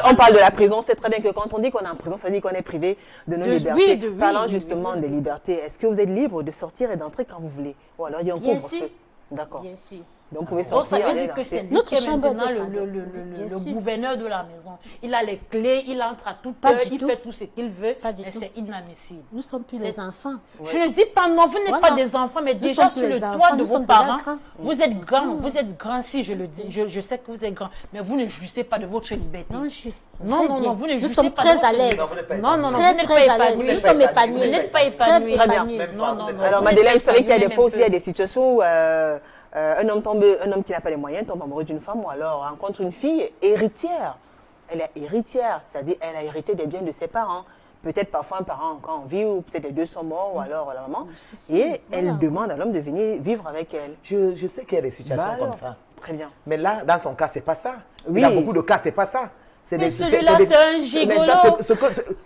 Speaker 1: On parle de la prison. C'est très bien que quand on dit qu'on est en prison, ça veut dire qu'on est privé de nos libertés. Parlant justement des libertés, est-ce que vous êtes libre de sortir et d'entrer quand vous voulez? Ou alors il y a un couvre-feu? D'accord.
Speaker 3: Bien sûr.
Speaker 1: Donc, vous pouvez
Speaker 2: Donc, ça
Speaker 1: sortir.
Speaker 2: veut dire que c'est lui
Speaker 3: Notre
Speaker 2: qui est
Speaker 3: chambre
Speaker 2: maintenant
Speaker 3: de
Speaker 2: le
Speaker 3: Bien sûr.
Speaker 2: gouverneur de la maison. Il a les clés, il entre à toute
Speaker 3: Pas
Speaker 2: heure,
Speaker 3: du
Speaker 2: il
Speaker 3: tout.
Speaker 2: fait tout ce qu'il veut.
Speaker 3: Pas du
Speaker 2: Mais
Speaker 3: tout.
Speaker 2: c'est inadmissible.
Speaker 3: Nous sommes plus les enfants.
Speaker 2: Je ne dis pas non, vous n'êtes
Speaker 3: Voilà.
Speaker 2: pas des enfants, mais
Speaker 3: Nous
Speaker 2: déjà
Speaker 3: sommes
Speaker 2: sur
Speaker 3: plus
Speaker 2: le
Speaker 3: les
Speaker 2: toit
Speaker 3: enfants,
Speaker 2: de
Speaker 3: nous
Speaker 2: vos
Speaker 3: sommes déjà
Speaker 2: parents,
Speaker 3: grands.
Speaker 2: vous êtes grands si je le dis. Je sais que vous êtes grands, mais vous ne jouissez pas de votre liberté.
Speaker 3: Non, je suis
Speaker 2: Non,
Speaker 3: très
Speaker 2: non,
Speaker 3: bien.
Speaker 2: non, vous ne
Speaker 3: Nous
Speaker 2: jouissez
Speaker 3: sommes
Speaker 2: pas de
Speaker 3: très
Speaker 2: votre
Speaker 3: à l'aise.
Speaker 2: liberté.
Speaker 4: Très,
Speaker 2: Non, non, non,
Speaker 3: Très,
Speaker 2: vous n'êtes
Speaker 3: très
Speaker 2: pas
Speaker 3: à l'aise.
Speaker 2: épanoui.
Speaker 3: Nous sommes épanouis.
Speaker 2: Vous n'êtes pas
Speaker 3: Très
Speaker 2: épanoui.
Speaker 3: épanouis.
Speaker 2: Non, non, non.
Speaker 1: Alors,
Speaker 2: vous
Speaker 1: Madeleine,
Speaker 2: n'êtes
Speaker 1: vous savez qu'il y a des
Speaker 2: épanoui
Speaker 1: fois aussi, il y a
Speaker 2: même
Speaker 1: des situations où un homme qui n'a pas les moyens tombe amoureux d'une femme ou alors rencontre une fille héritière. Elle est héritière, c'est-à-dire elle a hérité des biens de ses parents. Peut-être parfois un parent encore en vie ou peut-être les deux sont morts ou alors la maman. Et elle demande à l'homme de venir vivre avec elle.
Speaker 4: Je sais qu'il y a des situations
Speaker 1: Bah
Speaker 4: comme
Speaker 1: alors,
Speaker 4: ça.
Speaker 1: Très bien.
Speaker 4: Mais là, dans son cas, c'est pas ça.
Speaker 1: Oui.
Speaker 4: Dans beaucoup de cas, c'est pas ça. C'est
Speaker 2: Mais celui-là, c'est un gigolo.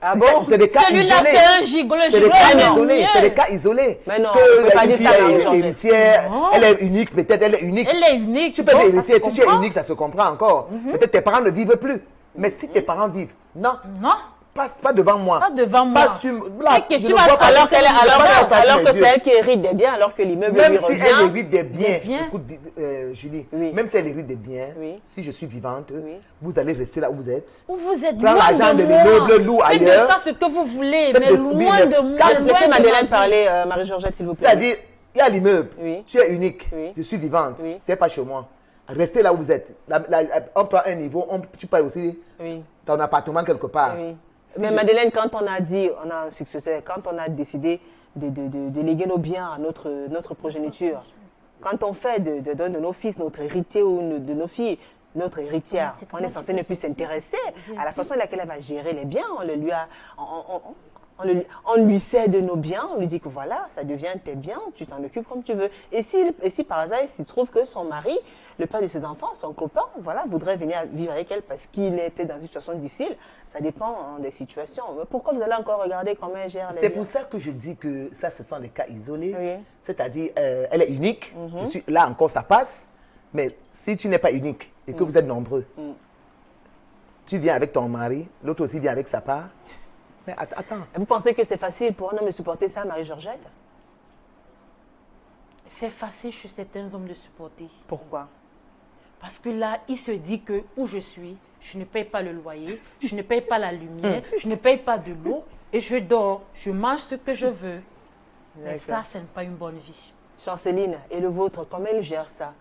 Speaker 1: Ah bon?
Speaker 4: C'est des cas
Speaker 2: Celui-là,
Speaker 4: isolés.
Speaker 2: c'est un gigolo.
Speaker 4: C'est des
Speaker 2: Gigolo,
Speaker 4: cas
Speaker 2: mais
Speaker 4: isolés.
Speaker 2: mieux.
Speaker 4: C'est des cas isolés.
Speaker 1: Mais non,
Speaker 4: Que
Speaker 1: on peut pas
Speaker 4: une
Speaker 1: dire
Speaker 4: fille
Speaker 1: ça,
Speaker 4: est
Speaker 1: Marie-Georgette.
Speaker 4: héritière,
Speaker 2: Non.
Speaker 4: elle est unique, peut-être elle est unique.
Speaker 2: Elle est unique.
Speaker 4: Tu peux
Speaker 2: bon,
Speaker 4: être
Speaker 2: ça se
Speaker 4: héritière, si tu es
Speaker 2: comprend.
Speaker 4: unique, ça se comprend encore. Peut-être tes parents ne vivent plus. Mais si tes parents vivent, non,
Speaker 2: Non,
Speaker 4: passe pas devant moi.
Speaker 2: pas devant moi.
Speaker 4: Pas sur là,
Speaker 2: Et que
Speaker 4: je
Speaker 2: tu
Speaker 4: ne
Speaker 2: vas
Speaker 4: vois pas
Speaker 2: traverser
Speaker 4: ça,
Speaker 2: le-
Speaker 4: je ne vois pas ça sur
Speaker 1: alors
Speaker 4: mes
Speaker 1: que
Speaker 4: yeux.
Speaker 1: c'est elle qui hérite des biens, alors que l'immeuble
Speaker 4: Même
Speaker 1: lui
Speaker 4: si
Speaker 1: revient.
Speaker 4: elle hérite des biens,
Speaker 2: biens.
Speaker 4: écoute, Julie,
Speaker 1: Oui.
Speaker 4: même si elle hérite des biens,
Speaker 1: Oui.
Speaker 4: si je suis vivante,
Speaker 1: Oui.
Speaker 4: vous allez rester là où vous êtes.
Speaker 2: Où vous êtes
Speaker 4: Prends
Speaker 2: loin
Speaker 4: l'argent
Speaker 2: de
Speaker 4: de
Speaker 2: moi.
Speaker 4: l'immeuble, loue
Speaker 2: Faites
Speaker 4: ailleurs.
Speaker 2: de ça ce que vous voulez,
Speaker 4: Faites
Speaker 2: mais
Speaker 4: de-
Speaker 2: loin
Speaker 4: oui, mais
Speaker 2: de moi.
Speaker 1: Quand
Speaker 2: loin
Speaker 1: laissez
Speaker 2: de
Speaker 1: Madeleine
Speaker 2: ma vie.
Speaker 1: parler, Marie-Georgette, s'il vous plaît.
Speaker 4: C'est-à-dire, il y a l'immeuble,
Speaker 1: Oui.
Speaker 4: tu es unique,
Speaker 1: Oui.
Speaker 4: je suis vivante,
Speaker 1: Oui.
Speaker 4: c'est pas chez moi. Restez là où vous êtes. On prend un niveau, tu payes aussi
Speaker 1: Oui.
Speaker 4: ton appartement quelque part.
Speaker 1: Oui.
Speaker 4: Si
Speaker 1: Mais
Speaker 4: je-
Speaker 1: Madeleine, quand on a dit, on a un successeur, quand on a décidé de léguer nos biens à notre progéniture, quand on fait de nos fils notre héritier ou de nos filles notre héritière, on est censé ne plus s'intéresser à la façon dans laquelle elle va gérer les biens. On lui cède nos biens, on lui dit que voilà, ça devient tes biens, tu t'en occupes comme tu veux. Et si par hasard, il se trouve que son mari, le père de ses enfants, son copain, voilà, voudrait venir vivre avec elle parce qu'il était dans une situation difficile, ça dépend des situations. Mais pourquoi vous allez encore regarder comment elle gère les
Speaker 4: C'est
Speaker 1: biens?
Speaker 4: pour ça que je dis que ça, ce sont des cas isolés.
Speaker 1: Oui.
Speaker 4: C'est-à-dire, elle est unique. Là encore, ça passe. Mais si tu n'es pas unique et que vous êtes nombreux, tu viens avec ton mari, l'autre aussi vient avec sa part. Mais attends.
Speaker 1: Et vous pensez que c'est facile pour un homme de supporter ça, Marie-Georgette?
Speaker 2: C'est facile chez certains hommes de supporter.
Speaker 1: Pourquoi?
Speaker 2: Parce que là, il se dit que où je suis, je ne paye pas le loyer, je ne paye pas la lumière, je ne paye pas de l'eau et je dors, je mange ce que je veux. Mais ça, ce n'est pas une bonne vie.
Speaker 1: Chanceline, et le vôtre, comment il gère ça?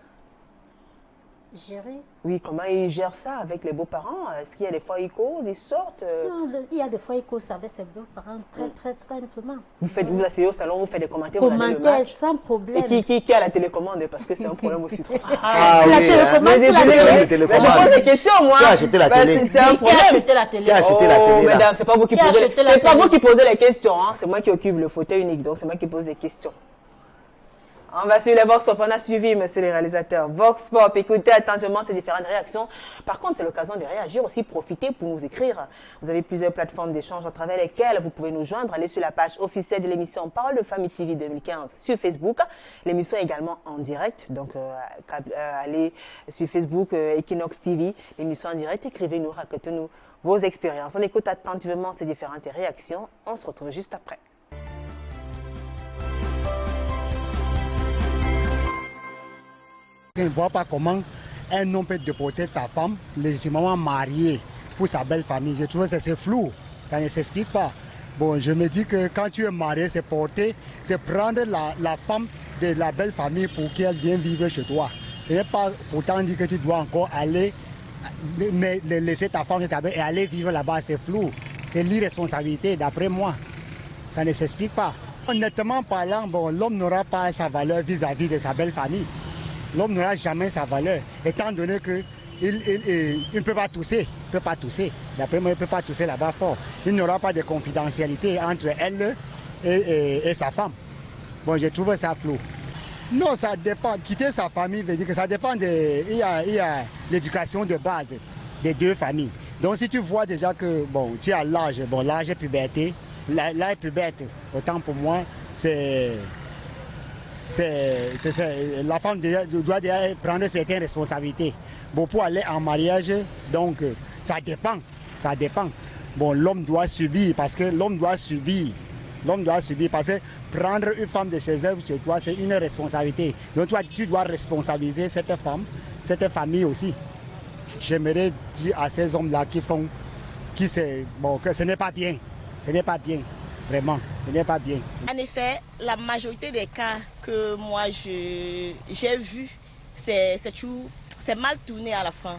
Speaker 3: Gérer.
Speaker 1: Oui, comment il gère ça avec les beaux-parents? Est-ce qu'il y a des fois ils causent, ils sortent?
Speaker 3: Non, il y a des fois, il cause avec ses beaux-parents très simplement.
Speaker 1: Vous asseyez au salon, vous faites des commentaires, vous regardez le
Speaker 3: Commentaires
Speaker 1: match.
Speaker 3: sans problème.
Speaker 1: Et qui a la télécommande? Parce que c'est un problème aussi. trop.
Speaker 4: Ah
Speaker 3: La
Speaker 4: oui,
Speaker 3: télécommande,
Speaker 1: Mais
Speaker 3: tu l'as
Speaker 1: désolé,
Speaker 3: déjà-
Speaker 4: la
Speaker 1: mais
Speaker 4: télécommande.
Speaker 1: je pose des questions, moi.
Speaker 4: Qui a acheté la
Speaker 1: Bah,
Speaker 4: télé?
Speaker 1: c'est un
Speaker 2: Qui a
Speaker 1: problème.
Speaker 2: acheté la télé?
Speaker 4: Qui a acheté la télé, là?
Speaker 1: Mesdames, c'est pas vous qui
Speaker 2: Qui a
Speaker 1: posez,
Speaker 2: acheté la
Speaker 1: c'est pas
Speaker 2: télé?
Speaker 1: vous qui posez les questions, hein. C'est moi qui occupe le fauteuil unique, donc c'est moi qui pose des questions. On va suivre les Vox Pop. On a suivi, monsieur le réalisateur. Vox Pop, écoutez attentivement ces différentes réactions. Par contre, c'est l'occasion de réagir aussi. Profitez pour nous écrire. Vous avez plusieurs plateformes d'échange à travers lesquelles vous pouvez nous joindre. Allez sur la page officielle de l'émission Parole de Famille TV 2015 sur Facebook. L'émission est également en direct. Donc, allez sur Facebook, Equinox TV, l'émission en direct. Écrivez-nous, racontez-nous vos expériences. On écoute attentivement ces différentes réactions. On se retrouve juste après.
Speaker 5: Je ne vois pas comment un homme peut déporter sa femme légitimement mariée pour sa belle famille. Je trouve que c'est flou, ça ne s'explique pas. Bon, je me dis que quand tu es marié, c'est porter, c'est prendre la femme de la belle famille pour qu'elle vienne vivre chez toi. Ce n'est pas pourtant dire que tu dois encore aller, mais laisser ta femme et aller vivre là-bas, c'est flou. C'est l'irresponsabilité, d'après moi. Ça ne s'explique pas. Honnêtement parlant, bon, l'homme n'aura pas sa valeur vis-à-vis de sa belle famille. L'homme n'aura jamais sa valeur, étant donné qu'il ne peut pas tousser. Il ne peut pas tousser. D'après moi, il ne peut pas tousser là-bas fort. Il n'y aura pas de confidentialité entre elle et sa femme. Bon, je trouve ça flou. Non, ça dépend. Quitter sa famille veut dire que ça dépend il y a l'éducation de base des deux familles. Donc si tu vois déjà que bon, tu as l'âge, bon, l'âge est puberté, l'âge puberté, autant pour moi, la femme doit déjà prendre certaines responsabilités. Bon, pour aller en mariage, donc ça dépend. Bon, l'homme doit subir parce que l'homme doit subir L'homme doit subir parce que prendre une femme de chez elle, chez toi, c'est une responsabilité. Donc toi, tu dois responsabiliser cette femme, cette famille aussi. J'aimerais dire à ces hommes-là qui font, bon, que ce n'est pas bien. Ce n'est pas bien, vraiment, ce n'est pas bien.
Speaker 6: En effet, la majorité des cas que moi j'ai vus, c'est mal tourné à la fin.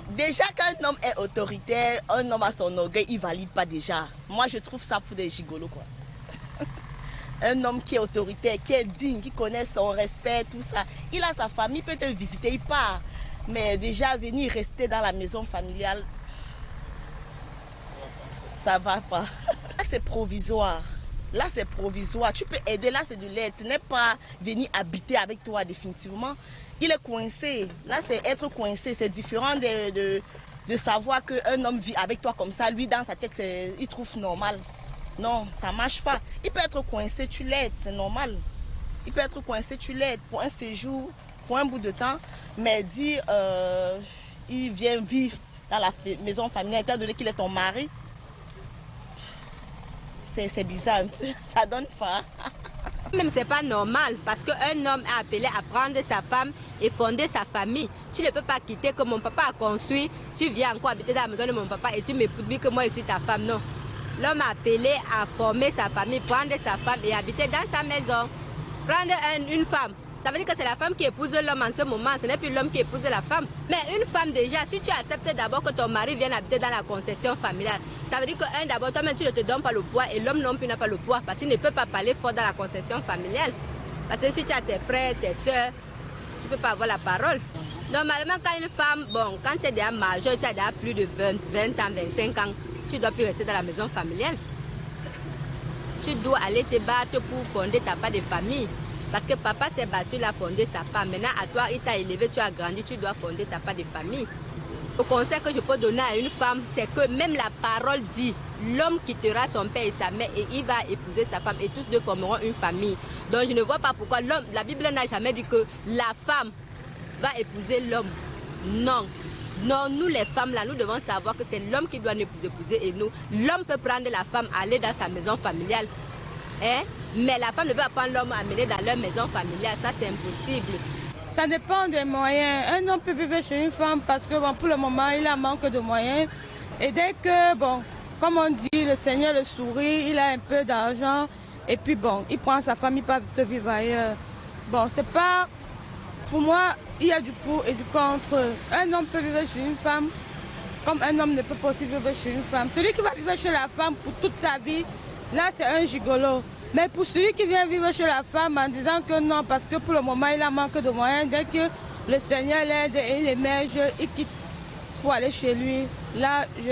Speaker 6: Déjà qu'un homme est autoritaire, un homme a son orgueil, il ne valide pas déjà. Moi je trouve ça pour des gigolos quoi. Un homme qui est autoritaire, qui est digne, qui connaît son respect, tout ça. Il a sa famille, peut te visiter, il part. Mais déjà venir rester dans la maison familiale, ça va pas. Là c'est provisoire. Là c'est provisoire. Tu peux aider, là c'est de l'aide. Ce n'est pas venir habiter avec toi définitivement. Il est coincé. Là c'est être coincé. C'est différent de savoir qu'un homme vit avec toi comme ça. Lui dans sa tête, il trouve normal. Non, ça ne marche pas. Il peut être coincé, tu l'aides, c'est normal. Il peut être coincé, tu l'aides pour un séjour, pour un bout de temps. Mais dire, il vient vivre dans la maison familiale, étant donné qu'il est ton mari, c'est bizarre un peu, ça donne pas.
Speaker 7: Même c'est pas normal parce qu'un homme est appelé à prendre sa femme et fonder sa famille. Tu ne peux pas quitter que mon papa a construit, tu viens encore habiter dans la maison de mon papa et tu m'épouses que moi je suis ta femme, non. L'homme a appelé à former sa famille, prendre sa femme et habiter dans sa maison. Prendre une femme, ça veut dire que c'est la femme qui épouse l'homme en ce moment, ce n'est plus l'homme qui épouse la femme. Mais une femme déjà, si tu acceptes d'abord que ton mari vienne habiter dans la concession familiale, ça veut dire que d'abord toi-même tu ne te donnes pas le poids et l'homme non plus n'a pas le poids parce qu'il ne peut pas parler fort dans la concession familiale. Parce que si tu as tes frères, tes soeurs, tu ne peux pas avoir la parole. Normalement quand une femme, bon, quand tu es déjà majeur, tu as déjà plus de 20 ans, 25 ans, tu ne dois plus rester dans la maison familiale. Tu dois aller te battre pour fonder ta part de famille. Parce que papa s'est battu, il a fondé sa part. Maintenant, à toi, il t'a élevé, tu as grandi, tu dois fonder ta part de famille. Le conseil que je peux donner à une femme, c'est que même la parole dit, l'homme quittera son père et sa mère et il va épouser sa femme et tous deux formeront une famille. Donc je ne vois pas pourquoi la Bible n'a jamais dit que la femme va épouser l'homme. Non. Non, nous les femmes là, nous devons savoir que c'est l'homme qui doit nous épouser et nous. L'homme peut prendre la femme, aller dans sa maison familiale. Hein? Mais la femme ne peut pas prendre l'homme, amener dans leur maison familiale, ça c'est impossible.
Speaker 8: Ça dépend des moyens. Un homme peut vivre chez une femme parce que bon, pour le moment, il a manque de moyens. Et dès que, bon, comme on dit, le Seigneur le sourit, il a un peu d'argent. Et puis bon, il prend sa femme, il peut te vivre ailleurs. Bon, c'est pas... Pour moi, il y a du pour et du contre. Un homme peut vivre chez une femme, comme un homme ne peut pas aussi vivre chez une femme. Celui qui va vivre chez la femme pour toute sa vie, là c'est un gigolo. Mais pour celui qui vient vivre chez la femme en disant que non, parce que pour le moment il a manque de moyens, dès que le Seigneur l'aide et il émerge, il quitte pour aller chez lui, là je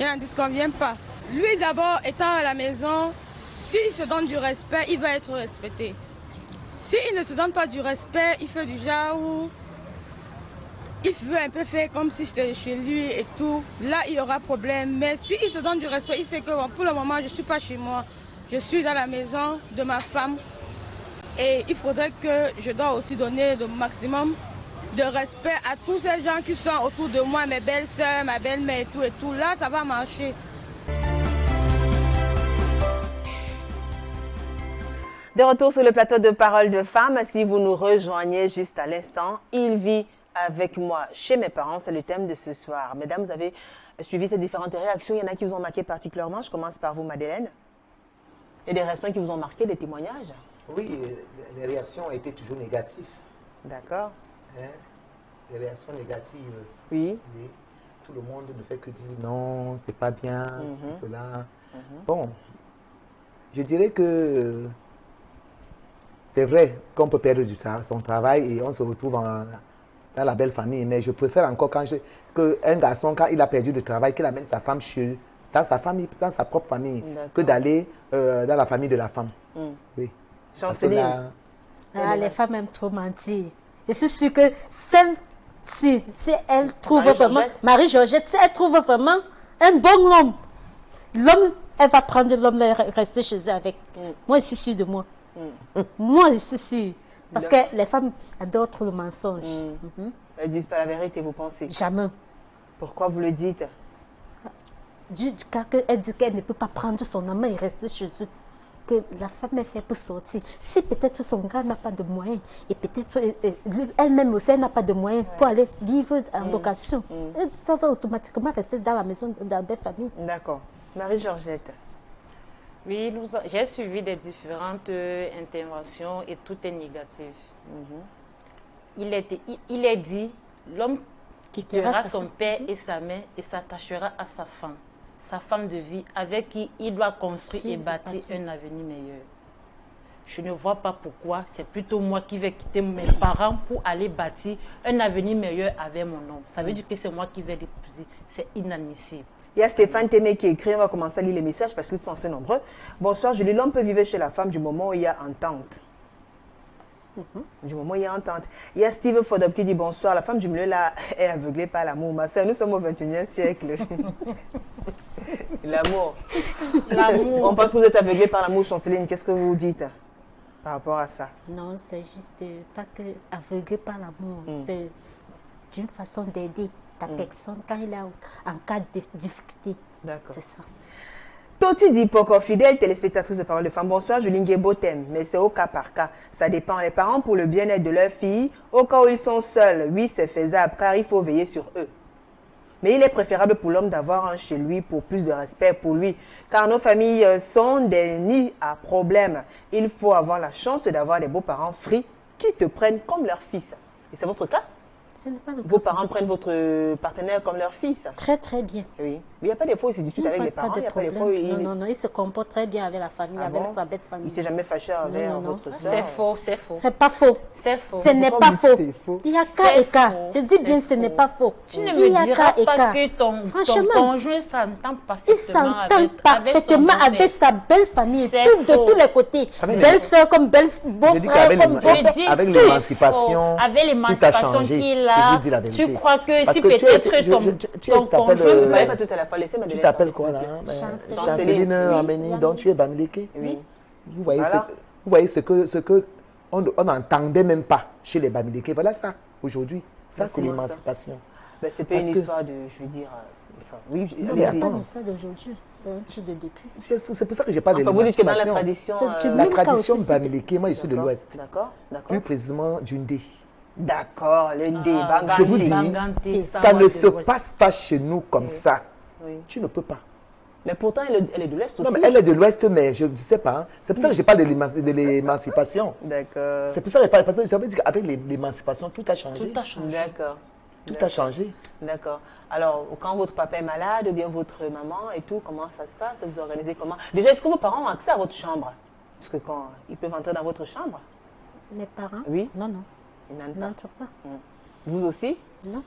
Speaker 8: n'en disconviens pas. Lui d'abord étant à la maison, s'il se donne du respect, il va être respecté. S'il ne se donne pas du respect, il fait du genre où il veut un peu faire comme si c'était chez lui et tout, là il y aura problème. Mais s'il se donne du respect, il sait que bon, pour le moment je ne suis pas chez moi, je suis dans la maison de ma femme et il faudrait que je dois aussi donner le maximum de respect à tous ces gens qui sont autour de moi, mes belles-sœurs, ma belle-mère et tout, là ça va marcher.
Speaker 1: De retour sur le plateau de Parole de Femmes, si vous nous rejoignez juste à l'instant, il vit avec moi chez mes parents, c'est le thème de ce soir. Mesdames, vous avez suivi ces différentes réactions, il y en a qui vous ont marqué particulièrement. Je commence par vous, Madeleine. Il y a des réactions qui vous ont marqué, des témoignages?
Speaker 4: Oui, les réactions ont été toujours négatives.
Speaker 1: D'accord.
Speaker 4: Hein? Les réactions négatives.
Speaker 1: Oui.
Speaker 4: Oui. Tout le monde ne fait que dire non, c'est pas bien, c'est cela. Bon, je dirais que c'est vrai qu'on peut perdre son travail et on se retrouve dans la belle famille, mais je préfère encore qu'un garçon, quand il a perdu du travail, qu'il amène sa femme dans sa famille, dans sa propre famille, que d'aller dans la famille de la femme. Oui.
Speaker 1: Chanceline.
Speaker 3: Les femmes aiment trop mentir. Je suis sûre que si elle trouve vraiment, Marie-Georgette, si elle trouve vraiment un bon homme, l'homme, elle va prendre l'homme et rester chez eux avec. Moi, je suis sûre de moi. Moi, je suis sûre. Parce que les femmes adorent trop le mensonge.
Speaker 1: Elles ne disent pas la vérité, vous pensez?
Speaker 3: Jamais.
Speaker 1: Pourquoi vous le dites?
Speaker 3: du cas qu'elle dit qu'elle ne peut pas prendre son amant et rester chez eux, que la femme est faite pour sortir. Si peut-être son gars n'a pas de moyens, et peut-être elle-même aussi, elle n'a pas de moyens pour aller vivre en location, elle va automatiquement rester dans la maison de la belle famille.
Speaker 1: D'accord. Marie-Georgette.
Speaker 2: Oui, j'ai suivi des différentes interventions et tout est négatif. Il est dit, l'homme quittera son père et sa mère et s'attachera à sa femme de vie, avec qui il doit construire et bâtir un avenir meilleur. Je ne vois pas pourquoi, c'est plutôt moi qui vais quitter mes parents pour aller bâtir un avenir meilleur avec mon homme. Ça veut dire que c'est moi qui vais l'épouser. C'est inadmissible.
Speaker 1: Il y a Stéphane Témé qui écrit, on va commencer à lire les messages parce qu'ils sont assez nombreux. Bonsoir, Julie, l'homme peut vivre chez la femme du moment où il y a entente. Du moment où il y a entente. Il y a Steve Fodop qui dit bonsoir, la femme du milieu là est aveuglée par l'amour. Ma soeur, nous sommes au 21e siècle. L'amour. On pense que vous êtes aveuglé par l'amour, Chanceline. Qu'est-ce que vous dites par rapport à ça?
Speaker 3: Non, c'est juste pas que aveuglé par l'amour. C'est d'une façon d'aider ta personne quand il est en cas de difficulté.
Speaker 1: D'accord.
Speaker 3: C'est ça.
Speaker 1: Toti dit Poko, fidèle téléspectatrice de Parole de Femme. Bonsoir, Julie Nguebo t'aime, mais c'est au cas par cas. Ça dépend. Les parents pour le bien-être de leur fille, au cas où ils sont seuls, oui, c'est faisable, car il faut veiller sur eux. Mais il est préférable pour l'homme d'avoir un chez lui pour plus de respect pour lui, car nos familles sont des nids à problèmes. Il faut avoir la chance d'avoir des beaux-parents free qui te prennent comme leur fils. Et c'est votre cas?
Speaker 3: Ce n'est pas le cas.
Speaker 1: Vos parents prennent votre partenaire comme leur fils?
Speaker 3: Très, très bien.
Speaker 1: Oui. Mais il n'y a pas des fois où ils se discutent avec les parents. Il n'y a pas des fois où
Speaker 3: Non, il se comporte très bien avec la famille, avec sa belle famille.
Speaker 1: Il ne s'est jamais fâché avec votre soeur?
Speaker 2: C'est faux, c'est faux.
Speaker 3: C'est pas faux.
Speaker 2: C'est faux.
Speaker 3: Ce n'est pas faux. Il y a cas et cas. Je dis bien, ce n'est pas faux.
Speaker 2: Tu ne me diras pas que ton conjoint s'entend
Speaker 3: parfaitement avec sa belle famille, de tous les côtés. Belle soeur comme belle beau-frère, comme beau-père.
Speaker 4: Avec l'émancipation,
Speaker 2: avec l'émancipation qu'il a, tu crois que si peut-être ton conjoint...
Speaker 1: Pas tout à la fois, laissez-moi
Speaker 4: tu t'appelles quoi là? Chanceline Aménie, donc tu es Bamileke.
Speaker 1: Oui.
Speaker 4: Vous voyez ce que on n'entendait même pas chez les Bamileke. Voilà ça, aujourd'hui. Ça, c'est l'émancipation.
Speaker 1: C'est pas une histoire de, je veux dire... Oui,
Speaker 3: c'est pas une histoire d'aujourd'hui, c'est un truc de depuis.
Speaker 4: C'est pour ça que je parle de l'émancipation.
Speaker 1: Vous dites que dans la
Speaker 4: tradition Bamileke, moi je suis de l'Ouest.
Speaker 1: D'accord.
Speaker 4: Plus précisément d'Undé.
Speaker 1: D'accord, l'Undé, Bangante.
Speaker 4: Je vous dis, ça ne se passe pas chez nous comme ça. Tu ne peux pas.
Speaker 1: Mais pourtant, elle est de l'Est aussi.
Speaker 4: Non, mais elle est de l'Ouest, mais je ne sais pas. C'est pour ça que je parle de l'émancipation.
Speaker 1: D'accord.
Speaker 4: C'est pour ça que je parle, parce que ça veut dire qu'avec l'émancipation, tout a changé.
Speaker 2: Tout a changé.
Speaker 1: D'accord.
Speaker 4: Tout a changé.
Speaker 1: D'accord. Alors, quand votre papa est malade, ou bien votre maman et tout, comment ça se passe? Vous organisez comment? Déjà, est-ce que vos parents ont accès à votre chambre? Parce que quand ils peuvent entrer dans votre chambre?
Speaker 3: Les parents?
Speaker 1: Oui.
Speaker 3: Non.
Speaker 1: Ils
Speaker 3: n'entrent pas.
Speaker 1: Vous aussi?
Speaker 3: Non.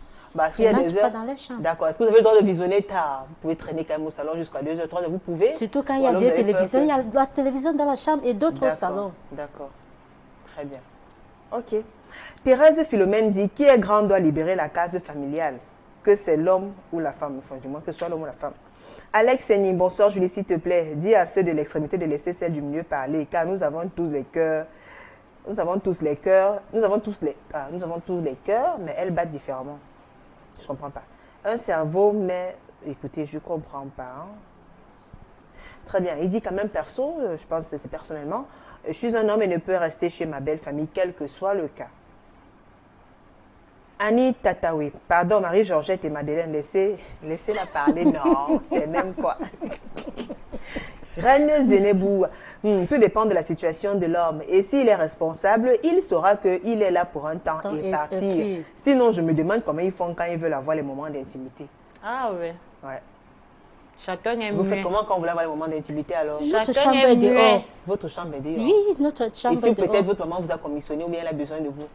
Speaker 1: S'il y a des heures...
Speaker 3: pas dans les chambres.
Speaker 1: D'accord. Est-ce que vous avez le droit de visionner tard? Vous pouvez traîner quand même au salon jusqu'à 2h, 3h, vous pouvez?
Speaker 3: Surtout quand il y a deux télévisions, il y a la télévision dans la chambre et d'autres au salon.
Speaker 1: D'accord. Très bien. Ok. Thérèse Philomène dit, qui est grand doit libérer la case familiale, que c'est l'homme ou la femme, enfin du moins que ce soit l'homme ou la femme. Alex Séni, bonsoir Julie, s'il te plaît, dis à ceux de l'extrémité de laisser celle du milieu parler, car nous avons tous les cœurs, nous avons tous les cœurs, mais elles battent différemment. Je ne comprends pas. Un cerveau, mais écoutez, je ne comprends pas. Très bien, il dit quand même perso, je pense que c'est personnellement, je suis un homme et ne peux rester chez ma belle famille, quel que soit le cas. Annie Tataoui, pardon Marie-Georgette et Madeleine, laissez-la parler, non, c'est même quoi. Reine Zenebou, tout dépend de la situation de l'homme. Et s'il est responsable, il saura qu'il est là pour un temps et partir. Sinon, je me demande comment ils font quand ils veulent avoir les moments d'intimité.
Speaker 2: Ah ouais.
Speaker 1: Ouais.
Speaker 2: Chacun est
Speaker 1: Vous faites comment quand vous voulez avoir les moments d'intimité alors?
Speaker 3: Notre chambre est dehors.
Speaker 1: Votre chambre est dehors?
Speaker 3: Oui, notre chambre est dehors.
Speaker 1: Et si peut-être votre maman vous a commissionné ou bien elle a besoin de vous?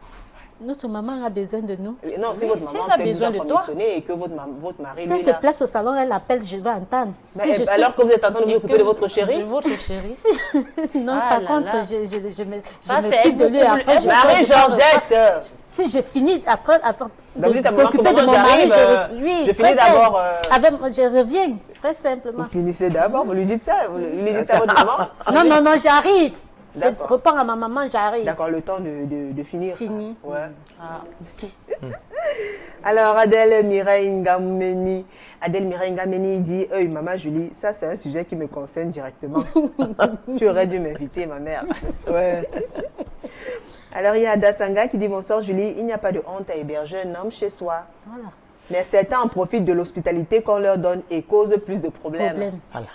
Speaker 3: Notre maman a besoin de nous.
Speaker 1: Non, si votre maman
Speaker 2: a besoin de toi
Speaker 1: et que votre mari...
Speaker 3: Si elle se place au salon, elle appelle, je vais entendre.
Speaker 1: Alors que vous êtes en train de vous occuper de votre chéri?
Speaker 2: De votre chéri.
Speaker 3: Non, par contre, je me
Speaker 2: pisse
Speaker 3: de lui après.
Speaker 1: Marie-Georgette!
Speaker 3: Si je finis après
Speaker 1: d'occuper
Speaker 3: de mon mari,
Speaker 1: je finis d'abord...
Speaker 3: Je reviens, très simplement.
Speaker 1: Vous finissez d'abord, vous lui dites ça? Vous lui dites ça à votre maman?
Speaker 3: Non, j'arrive. Je réponds à ma maman, j'arrive.
Speaker 1: D'accord, le temps de finir.
Speaker 3: Fini.
Speaker 1: Ouais.
Speaker 2: Ah.
Speaker 1: Alors, Adèle Mireille Ngameni dit, Maman Julie, ça c'est un sujet qui me concerne directement. Tu aurais dû m'inviter, ma mère. Ouais. Alors, il y a Adasanga qui dit, bonsoir Julie, il n'y a pas de honte à héberger un homme chez soi.
Speaker 3: Voilà.
Speaker 1: Mais certains en profitent de l'hospitalité qu'on leur donne et causent plus de problèmes.
Speaker 4: Voilà.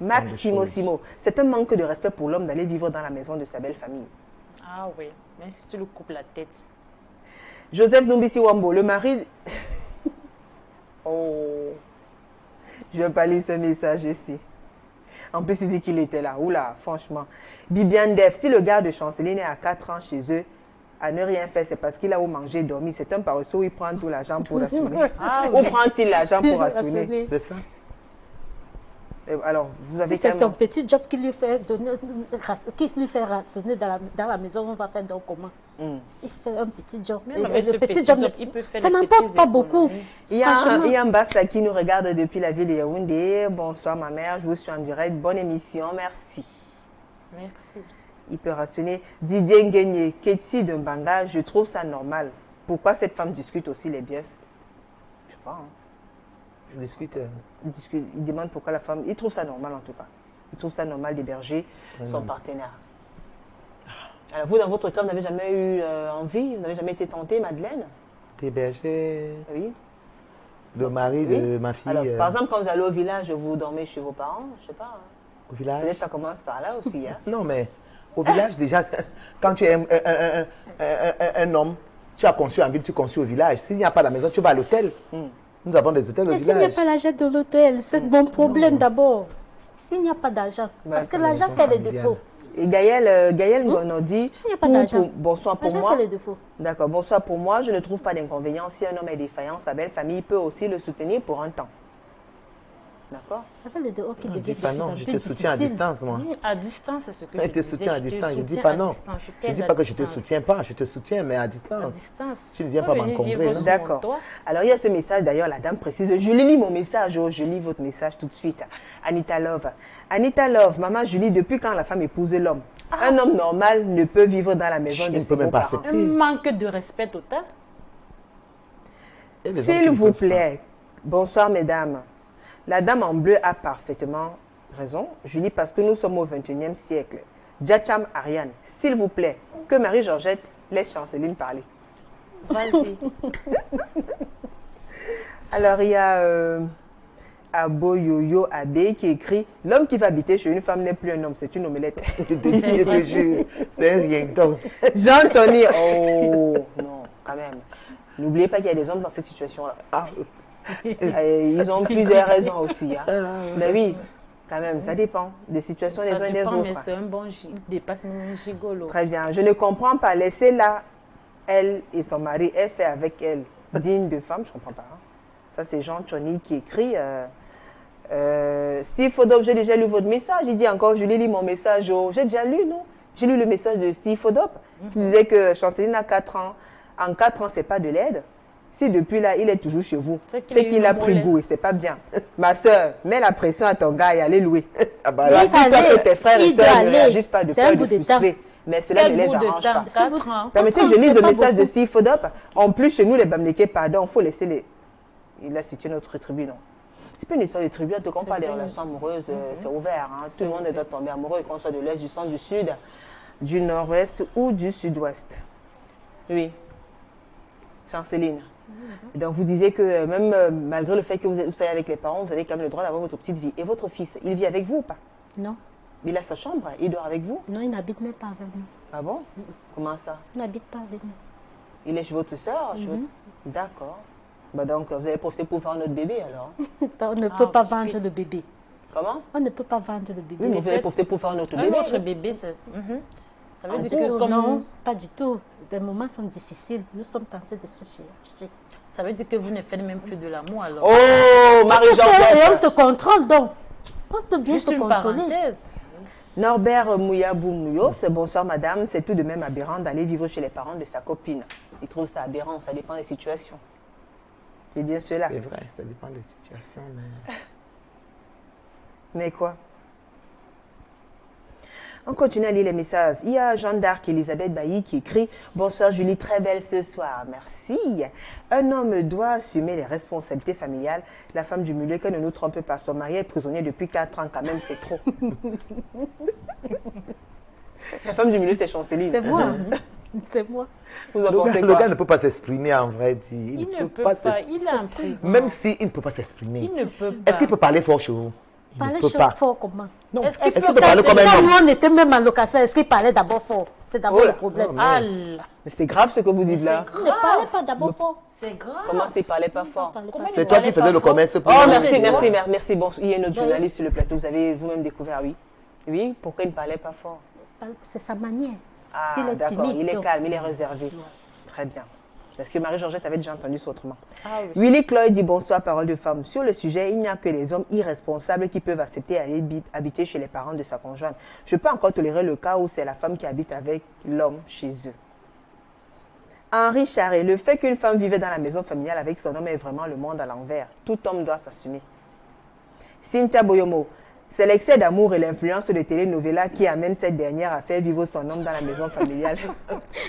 Speaker 1: Max Simo, c'est un manque de respect pour l'homme d'aller vivre dans la maison de sa belle famille.
Speaker 2: Ah oui, mais si tu lui coupes la tête.
Speaker 1: Joseph Numbisi Wambo, le mari... Oh, je ne vais pas lire ce message ici. En plus, il dit qu'il était là. Oula, franchement. Bibiane Def, si le gars de Chanceline est à 4 ans chez eux, à ne rien faire, c'est parce qu'il a où manger et dormir. C'est un paresseux où il prend tout l'argent pour assumer. Où prend-il l'argent pour assumer?
Speaker 4: C'est ça.
Speaker 1: Alors, vous avez
Speaker 3: si c'est son petit job qui lui fait donner, qui lui fait rationner dans la maison, on va faire donc comment? Il fait un petit job.
Speaker 2: Le petit job, il peut faire
Speaker 3: ça n'emporte pas beaucoup.
Speaker 1: Il y a un Bassa qui nous regarde depuis la ville de Yaoundé. Bonsoir ma mère, je vous suis en direct. Bonne émission, merci.
Speaker 2: Merci aussi.
Speaker 1: Il peut rationner. Didier Nguyen, Ketty de Mbanga, je trouve ça normal. Pourquoi cette femme discute aussi les biefs? Je sais pas. Hein.
Speaker 4: Je discute.
Speaker 1: Il demande pourquoi la femme... Il trouve ça normal en tout cas. Il trouve ça normal d'héberger son partenaire. Alors vous, dans votre cas, vous n'avez jamais eu envie? Vous n'avez jamais été tentée, Madeleine?
Speaker 4: D'héberger
Speaker 1: oui.
Speaker 4: Le mari de ma fille.
Speaker 1: Alors, par exemple, quand vous allez au village, vous dormez chez vos parents? Je sais pas.
Speaker 4: Au village?
Speaker 1: Peut-être ça commence par là aussi. Hein?
Speaker 4: Non, mais au village, déjà, quand tu es un homme, tu as conçu en ville, tu conçus au village. S'il n'y a pas la maison, tu vas à l'hôtel. Nous avons des hôtels au village.
Speaker 3: S'il n'y a pas l'argent de l'hôtel, c'est mon problème d'abord. S'il n'y a pas d'argent, parce que l'argent fait les défauts.
Speaker 1: Et Gaël Gonodi,
Speaker 3: s'il n'y a pas d'argent,
Speaker 1: bonsoir pour moi.
Speaker 3: Fait les défauts.
Speaker 1: D'accord, bonsoir pour moi. Je ne trouve pas d'inconvénient. Si un homme est défaillant, sa belle famille peut aussi le soutenir pour un temps. D'accord.
Speaker 4: Je ne dis pas non, je te soutiens à distance, moi.
Speaker 2: Oui, à distance, c'est ce que je
Speaker 4: te soutiens à distance, je ne dis pas non. Je ne dis pas que je ne te soutiens pas, je te soutiens, mais à distance. À
Speaker 2: distance.
Speaker 4: Tu ne viens pas m'encombrer.
Speaker 1: D'accord. Alors, il y a ce message, d'ailleurs, la dame précise. Je lis mon message, je lis votre message tout de suite. Anita Love. Anita Love, maman Julie, depuis quand la femme épouse l'homme? Un homme normal ne peut vivre dans la maison de ses beaux-parents.
Speaker 2: Un manque de respect total.
Speaker 1: S'il vous plaît, bonsoir mesdames. La dame en bleu a parfaitement raison. Je dis parce que nous sommes au 21e siècle. Djacham Ariane, s'il vous plaît, que Marie-Georgette laisse Chanceline parler.
Speaker 2: Vas-y.
Speaker 1: Alors, il y a Aboyoyo Abe qui écrit « L'homme qui va habiter chez une femme n'est plus un homme, c'est une omelette. »
Speaker 4: Je te jure, c'est un rien donc.
Speaker 1: Jean-Tony, oh non, quand même. N'oubliez pas qu'il y a des hommes dans cette situation-là. Ils ont plusieurs raisons aussi. Hein. Mais oui, quand même, ça dépend des situations des uns et des autres.
Speaker 2: Mais c'est un bon, il dépasse même un gigolo.
Speaker 1: Très bien, je ne comprends pas. Laissez-la, elle et son mari, elle fait avec elle, digne de femme, je ne comprends pas. Hein. Ça, c'est Jean Tchoni qui écrit. Steve Fodop, j'ai déjà lu votre message. Il dit encore, je lis mon message. J'ai déjà lu, non? J'ai lu le message de Steve Fodop qui disait que Chanceline a 4 ans. En 4 ans, ce n'est pas de l'aide. Si depuis là, il est toujours chez vous, c'est qu'il a pris goût et c'est pas bien. Ma soeur, mets la pression à ton gars et allez louer. Rassure-toi que tes frères et soeurs ne réagissent pas de peur de frustrer. Mais cela ne les arrange pas. Permettez que je lise le message de Steve Fodop. En plus, chez nous, les Bamlékés, pardon, il faut laisser les... Il a cité notre tribu, non? C'est pas une histoire de tribu, en tout cas, on parle des relations amoureuses, c'est ouvert. Hein. Tout le monde doit tomber amoureux, qu'on soit de l'Est, du centre, du Sud, du Nord-Ouest ou du Sud-Ouest. Oui. Chanceline. Donc, vous disiez que même malgré le fait que vous soyez avec les parents, vous avez quand même le droit d'avoir votre petite vie. Et votre fils, il vit avec vous ou pas?
Speaker 3: Non.
Speaker 1: Il a sa chambre, il dort avec vous?
Speaker 3: Non, il n'habite même pas avec nous.
Speaker 1: Ah bon? Comment ça?
Speaker 3: Il n'habite pas avec nous.
Speaker 1: Il est chez votre soeur? D'accord. Bah donc, vous allez profiter pour faire notre bébé alors?
Speaker 3: On ne peut pas vendre le bébé.
Speaker 1: Comment?
Speaker 3: On ne peut pas vendre le bébé.
Speaker 1: Oui, mais vous allez profiter pour faire notre bébé?
Speaker 2: Notre bébé, c'est... Ça veut dire
Speaker 3: que comme... Non, pas du tout. Les moments sont difficiles. Nous sommes tentés de se chercher.
Speaker 2: Ça veut dire que vous ne faites même plus de l'amour alors.
Speaker 1: Oh, Marie-Georgette!
Speaker 3: On se contrôle donc. On peut bien
Speaker 2: Juste
Speaker 3: se contrôler.
Speaker 2: Parenthèse.
Speaker 1: Norbert Mouyabou Mouyos, bonsoir madame, c'est tout de même aberrant d'aller vivre chez les parents de sa copine. Il trouve ça aberrant, ça dépend des situations. C'est bien cela.
Speaker 4: C'est vrai, ça dépend des situations, mais...
Speaker 1: Mais quoi? On continue à lire les messages. Il y a Jeanne d'Arc Elisabeth Bailly qui écrit « Bonsoir Julie, très belle ce soir. Merci. Un homme doit assumer les responsabilités familiales. La femme du milieu, qu'elle ne nous trompe pas. Son mari est prisonnier depuis 4 ans quand même, c'est trop. » La femme du milieu, c'est Chanceline.
Speaker 3: C'est moi. C'est moi.
Speaker 1: Vous en pensez quoi?
Speaker 4: Le gars ne peut pas s'exprimer en vrai.
Speaker 2: Il ne peut pas. Il est en prison.
Speaker 4: Même s'il ne peut pas s'exprimer.
Speaker 2: Il ne peut pas.
Speaker 4: Est-ce qu'il peut parler fort chez vous? Il ne
Speaker 3: Parler
Speaker 4: peut pas.
Speaker 3: fort comment?
Speaker 4: Non.
Speaker 2: Est-ce
Speaker 4: Est-ce
Speaker 2: qu'il
Speaker 4: qu'il peut parler comme un
Speaker 3: Quand nous,
Speaker 4: homme?
Speaker 3: on était même en location, est-ce qu'il parlait d'abord fort? C'est d'abord le problème.
Speaker 2: Ah,
Speaker 1: Mais c'est grave ce que vous dites là.
Speaker 3: Il ne parlait pas d'abord fort.
Speaker 2: c'est grave.
Speaker 1: Comment s'il ne parlait pas fort?
Speaker 4: C'est toi qui faisais le commerce pour
Speaker 1: Oh,
Speaker 4: lui.
Speaker 1: merci. Bon, il y a une autre journaliste sur le plateau. Vous avez vous-même découvert, oui. Oui, pourquoi il ne parlait pas fort?
Speaker 3: C'est sa manière.
Speaker 1: Ah,
Speaker 3: S'il est
Speaker 1: d'accord.
Speaker 3: timide,
Speaker 1: Il est
Speaker 3: donc.
Speaker 1: calme, il est réservé. Très bien. Parce que Marie-Georgette avait déjà entendu ça autrement.
Speaker 2: Ah, oui.
Speaker 1: Willy Chloé dit bonsoir, parole de femme. Sur le sujet, il n'y a que les hommes irresponsables qui peuvent accepter d'aller habiter chez les parents de sa conjointe. Je peux encore tolérer le cas où c'est la femme qui habite avec l'homme chez eux. Henri Charret, le fait qu'une femme vivait dans la maison familiale avec son homme est vraiment le monde à l'envers. Tout homme doit s'assumer. Cynthia Boyomo, c'est l'excès d'amour et l'influence de télénovelas qui amène cette dernière à faire vivre son homme dans la maison familiale.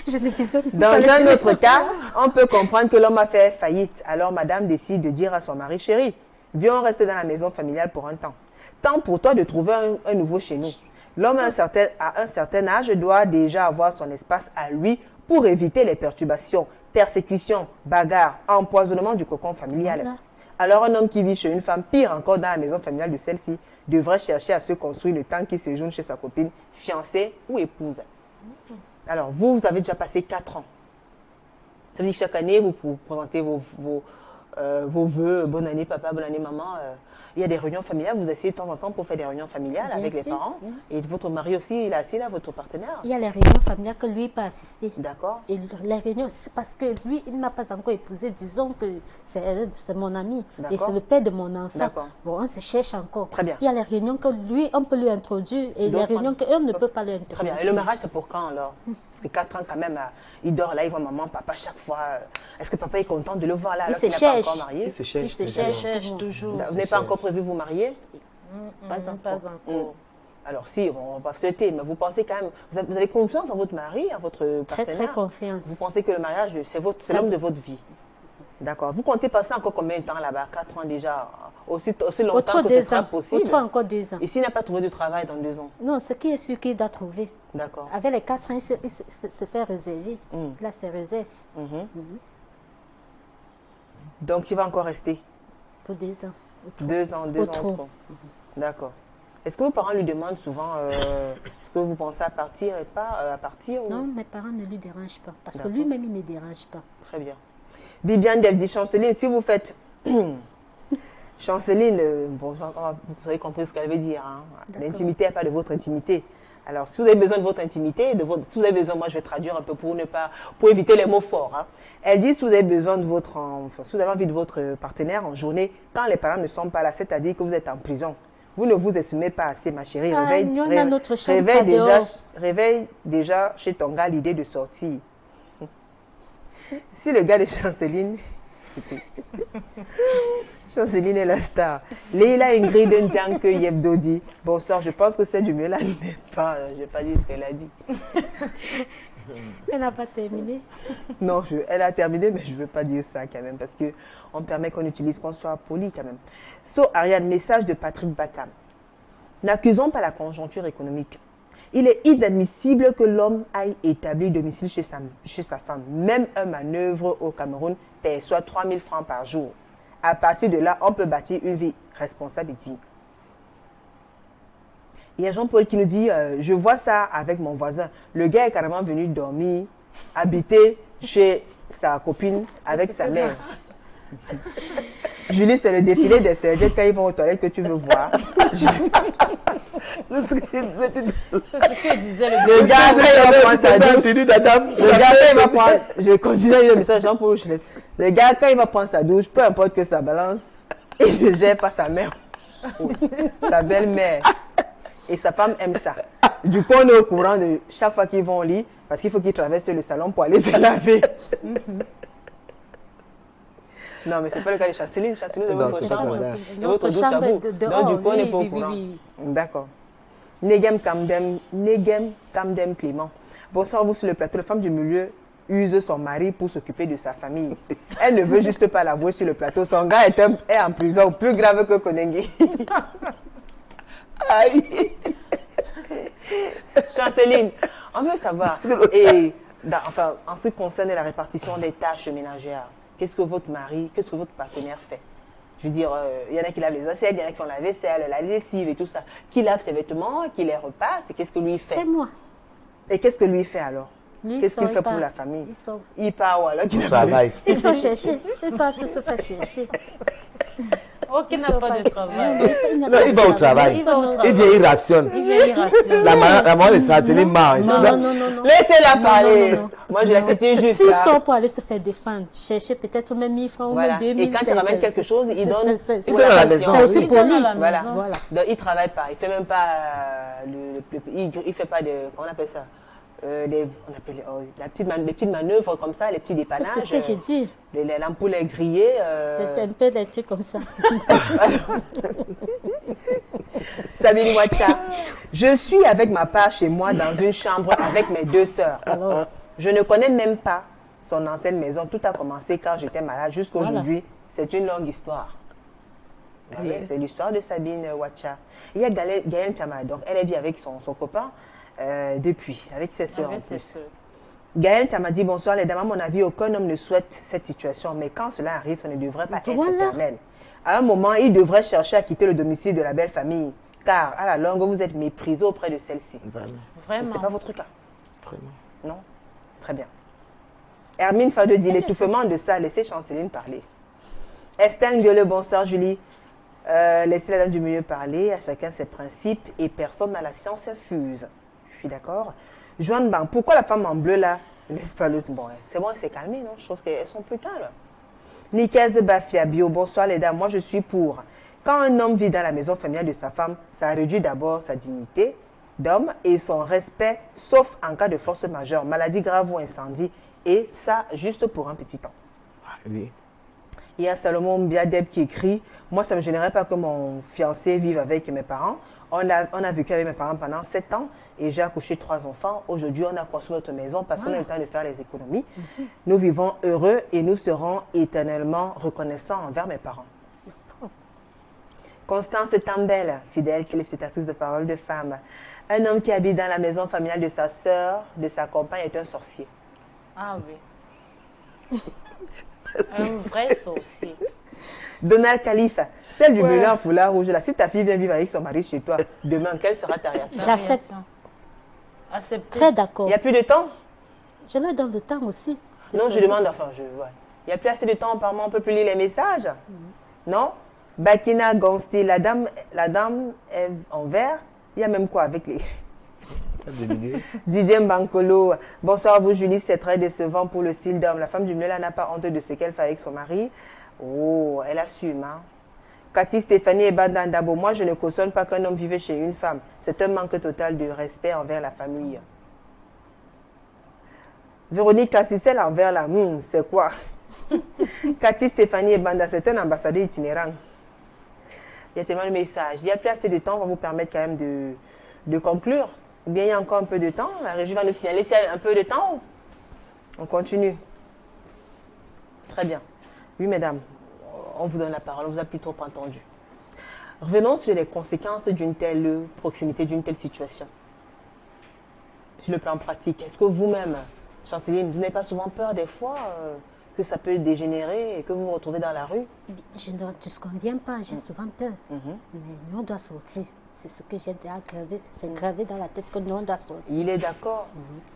Speaker 3: Je me disais,
Speaker 1: Dans un autre cas, on peut comprendre que l'homme a fait faillite. Alors madame décide de dire à son mari, chéri, viens rester dans la maison familiale pour un temps. Temps pour toi de trouver un nouveau chez nous. L'homme à un certain âge doit déjà avoir son espace à lui pour éviter les perturbations, persécutions, bagarres, empoisonnement du cocon familial.
Speaker 3: Voilà.
Speaker 1: Alors un homme qui vit chez une femme, pire encore dans la maison familiale de celle-ci, devrait chercher à se construire le temps qu'il séjourne chez sa copine, fiancée ou épouse. Alors, vous avez déjà passé 4 ans. Ça veut dire que chaque année, vous présentez vos vœux, bonne année papa, bonne année maman. Il y a des réunions familiales, vous asseyez de temps en temps pour faire des réunions familiales
Speaker 3: Bien
Speaker 1: avec les
Speaker 3: sûr,
Speaker 1: parents.
Speaker 3: oui.
Speaker 1: Et votre mari aussi, il est assis là, votre partenaire.
Speaker 3: Il y a les réunions familiales que lui peut assister.
Speaker 1: D'accord.
Speaker 3: Et les réunions, c'est parce que lui, il n'a pas encore épousé. Disons que c'est mon ami et
Speaker 1: D'accord.
Speaker 3: c'est le père de mon enfant.
Speaker 1: D'accord.
Speaker 3: Bon, on se cherche encore.
Speaker 1: Très bien.
Speaker 3: Il y a les réunions que lui, on peut lui introduire et
Speaker 1: Donc,
Speaker 3: les réunions qu'on ne peut pas lui introduire.
Speaker 1: Très bien. Et le mariage, c'est pour quand alors? Parce que 4 ans quand même, il dort là, il voit maman, papa chaque fois. Est-ce que papa est content de le voir là
Speaker 3: Il
Speaker 1: alors
Speaker 3: se
Speaker 1: qu'il n'est pas
Speaker 3: cherche.
Speaker 1: encore marié?
Speaker 4: Il se cherche.
Speaker 3: Il se
Speaker 4: déjà.
Speaker 3: cherche
Speaker 2: toujours.
Speaker 1: Vous n'avez pas encore prévu vous marier?
Speaker 2: Pas encore.
Speaker 1: Alors si, on va souhaiter, mais vous pensez quand même, vous avez confiance en votre mari, en votre
Speaker 3: Très,
Speaker 1: partenaire?
Speaker 3: très confiance.
Speaker 1: Vous pensez que le mariage, c'est l'homme de votre vie? D'accord. Vous comptez passer encore combien de temps là-bas? 4 ans déjà? Aussi longtemps
Speaker 3: Autre
Speaker 1: que ce
Speaker 3: 2
Speaker 1: sera
Speaker 3: ans.
Speaker 1: possible?
Speaker 3: Autre encore 2 ans.
Speaker 1: Et s'il n'a pas trouvé de travail dans 2 ans?
Speaker 3: Non, ce qui est sûr qu'il doit trouver.
Speaker 1: D'accord.
Speaker 3: Avec les 4 ans, il se fait réserver. Là, c'est réserve
Speaker 1: Donc il va encore rester
Speaker 3: pour 2 ans. Ou trop.
Speaker 1: 2 ans, 2
Speaker 3: Ou
Speaker 1: ans
Speaker 3: trop.
Speaker 1: trop. D'accord. Est-ce que vos parents lui demandent souvent, est-ce que vous pensez à partir et pas à partir ou...
Speaker 3: Non, mes parents ne lui dérangent pas. Parce que
Speaker 1: D'accord.
Speaker 3: lui-même, il ne dérange pas.
Speaker 1: Très bien. Bibiane Dev dit, Chanceline, si vous faites... Chanceline, bon, vous avez compris ce qu'elle veut dire. Hein. L'intimité n'est pas de votre intimité. Alors, si vous avez besoin de votre intimité, si vous avez besoin, moi je vais traduire un peu pour éviter les mots forts. Hein. Elle dit, si vous avez besoin de si vous avez envie de votre partenaire en journée, quand les parents ne sont pas là, c'est-à-dire que vous êtes en prison, vous ne vous assumez pas assez, ma chérie. Réveille déjà chez ton gars l'idée de sortir. Si le gars de Chanceline... Chanceline est la star. Leila Ingrid Ndianke Yebdodi. Bonsoir, je pense que c'est du mieux là, mais pas. Je n'ai pas dit ce qu'elle a dit.
Speaker 3: Elle n'a pas terminé.
Speaker 1: Non, elle a terminé, mais je ne veux pas dire ça quand même, parce qu'on permet qu'on soit poli quand même. So, Ariane, message de Patrick Batam. N'accusons pas la conjoncture économique. Il est inadmissible que l'homme aille établir domicile chez sa femme. Même un manœuvre au Cameroun perçoit 3 000 francs par jour. À partir de là, on peut bâtir une vie responsable et digne. Il y a Jean-Paul qui nous dit, je vois ça avec mon voisin. Le gars est carrément venu dormir, habiter chez sa copine avec sa mère. Julie, c'est le défilé des serviettes quand ils vont aux toilettes que tu veux voir.
Speaker 2: C'est ce que disait
Speaker 1: le gars. Il va prendre sa douche. Le gars, il va prendre. Je continue à lire le message, Jean-Paul, je laisse. Le gars, quand il va prendre sa douche, peu importe que ça balance, il ne gère pas sa mère, sa belle-mère. Et sa femme aime ça. Du coup, on est au courant de chaque fois qu'ils vont au lit, parce qu'il faut qu'ils traversent le salon pour aller se laver. Non, mais ce n'est pas le cas de Chanceline. Chanceline, c'est votre chambre. C'est votre douche à vous. Donc, du coup, on n'est pas au courant. D'accord. Negem Kamdem Clément. Bonsoir, vous sur le plateau. La femme du milieu use son mari pour s'occuper de sa famille. Elle ne veut juste pas l'avouer sur le plateau. Son gars est en prison, plus grave que Konengi. Aïe. Chanceline, on veut savoir, enfin, en ce qui concerne la répartition des tâches ménagères, qu'est-ce que votre mari, qu'est-ce que votre partenaire fait? Je veux dire, il y en a qui lavent les assiettes, il y en a qui font la vaisselle, la lessive et tout ça. Qui lave ses vêtements, qui les repasse, et qu'est-ce que lui fait?
Speaker 3: C'est moi.
Speaker 1: Et qu'est-ce que lui fait alors? Qu'est-ce qu'il fait pour la famille? Il part ou alors qu'il travaille?
Speaker 3: Il faut chercher. Il part se faire chercher.
Speaker 2: Oh, qui n'a pas de travail.
Speaker 4: Non, il va au travail. Il vient, il rationne. La maman de Chanceline mange.
Speaker 3: Non.
Speaker 1: Laissez-la parler. Moi, je la critique juste.
Speaker 3: S'il sort pour aller se faire défendre, chercher peut-être même 1000 francs ou même 2000.
Speaker 1: Et quand il ramène quelque chose, il donne.
Speaker 4: Il donne à la maison.
Speaker 3: C'est aussi pour lui.
Speaker 1: Voilà. Donc, il ne travaille pas. Il ne fait même pas. Il fait pas de. Comment on appelle ça? Les petites manœuvres comme ça, les petits dépannages.
Speaker 3: C'est ce que j'ai dit.
Speaker 1: Les lampoules grillées.
Speaker 3: C'est un peu des trucs comme ça.
Speaker 1: Sabine Wacha, je suis avec ma part chez moi dans une chambre avec mes 2 sœurs. Je ne connais même pas son ancienne maison. Tout a commencé quand j'étais malade jusqu'à aujourd'hui. C'est une longue histoire. C'est l'histoire de Sabine Wacha. Il y a Gaëlle Chama, donc elle vit avec son copain. Depuis, avec ses soeurs en plus. Gaëlle, tu m'as dit bonsoir les dames, à mon avis, aucun homme ne souhaite cette situation, mais quand cela arrive, ça ne devrait pas être éternel. À un moment, il devrait chercher à quitter le domicile de la belle famille, car à la longue, vous êtes méprisé auprès de celle-ci.
Speaker 2: Vraiment.
Speaker 1: Ce n'est pas votre cas.
Speaker 4: Vraiment.
Speaker 1: Non? Très bien. Hermine Fado dit l'étouffement de ça, laissez Chanceline parler. Estelle Nguele, bonsoir Julie. Laissez la dame du milieu parler, à chacun ses principes et personne n'a la science infuse. Je suis d'accord. Joanne Bang, pourquoi la femme en bleu là laisse pas le... Bon, c'est bon, elle s'est calmée, non? Je trouve qu'elles sont putain là. Nikez Bafia Bio, bonsoir les dames, moi je suis pour. Quand un homme vit dans la maison familiale de sa femme, ça réduit d'abord sa dignité d'homme et son respect, sauf en cas de force majeure, maladie grave ou incendie, et ça juste pour un petit temps.
Speaker 4: Oui.
Speaker 1: Il y a Salomon Biadeb qui écrit « Moi, ça ne me gênerait pas que mon fiancé vive avec mes parents. On a vécu avec mes parents pendant 7 ans et j'ai accouché 3 enfants. Aujourd'hui, on a construit notre maison parce qu'on a eu le temps de faire les économies. Nous vivons heureux et nous serons éternellement reconnaissants envers mes parents. » Constance Tambel, fidèle téléspectatrice de Parole de Femme. Un homme qui habite dans la maison familiale de sa sœur, de sa compagne, est un sorcier.
Speaker 2: Ah oui. Un vrai sorcier.
Speaker 1: Donald Khalifa, celle du bleu en foulard rouge. Là, si ta fille vient vivre avec son mari chez toi, demain, quelle sera ta réaction?
Speaker 3: J'accepte.
Speaker 2: Accepter.
Speaker 3: Très d'accord.
Speaker 1: Il n'y a plus de temps?
Speaker 3: Je leur donne le temps aussi.
Speaker 1: Non, je demande, enfin, il n'y a plus assez de temps, apparemment, on ne peut plus lire les messages. Non? Bakina Gonsti, la dame est en vert. Il y a même quoi avec les... Didier Mbankolo, bonsoir à vous Julie, c'est très décevant pour le style d'homme. La femme du milieu là n'a pas honte de ce qu'elle fait avec son mari. Oh, elle assume. Hein? Cathy Stéphanie et Bandandabo, moi je ne cautionne pas qu'un homme vive chez une femme. C'est un manque total de respect envers la famille. Véronique Cassicelle envers la c'est quoi? Cathy Stéphanie et Banda, c'est un ambassadeur itinérant. Il y a tellement de messages. Il n'y a plus assez de temps, on va vous permettre quand même de conclure. Ou bien il y a encore un peu de temps. La régie va nous signaler s'il y a un peu de temps. On continue. Très bien. Oui, mesdames, on vous donne la parole. On vous a plutôt pas entendu. Revenons sur les conséquences d'une telle proximité, d'une telle situation. Sur le plan pratique, est-ce que vous-même, Chanceline, vous n'avez pas souvent peur des fois que ça peut dégénérer et que vous vous retrouvez dans la rue?
Speaker 3: Je ne disconviens pas, j'ai souvent peur. Mais nous, on doit sortir. C'est ce que j'ai gravé. C'est gravé dans la tête que nous, on doit sortir.
Speaker 1: Il est d'accord?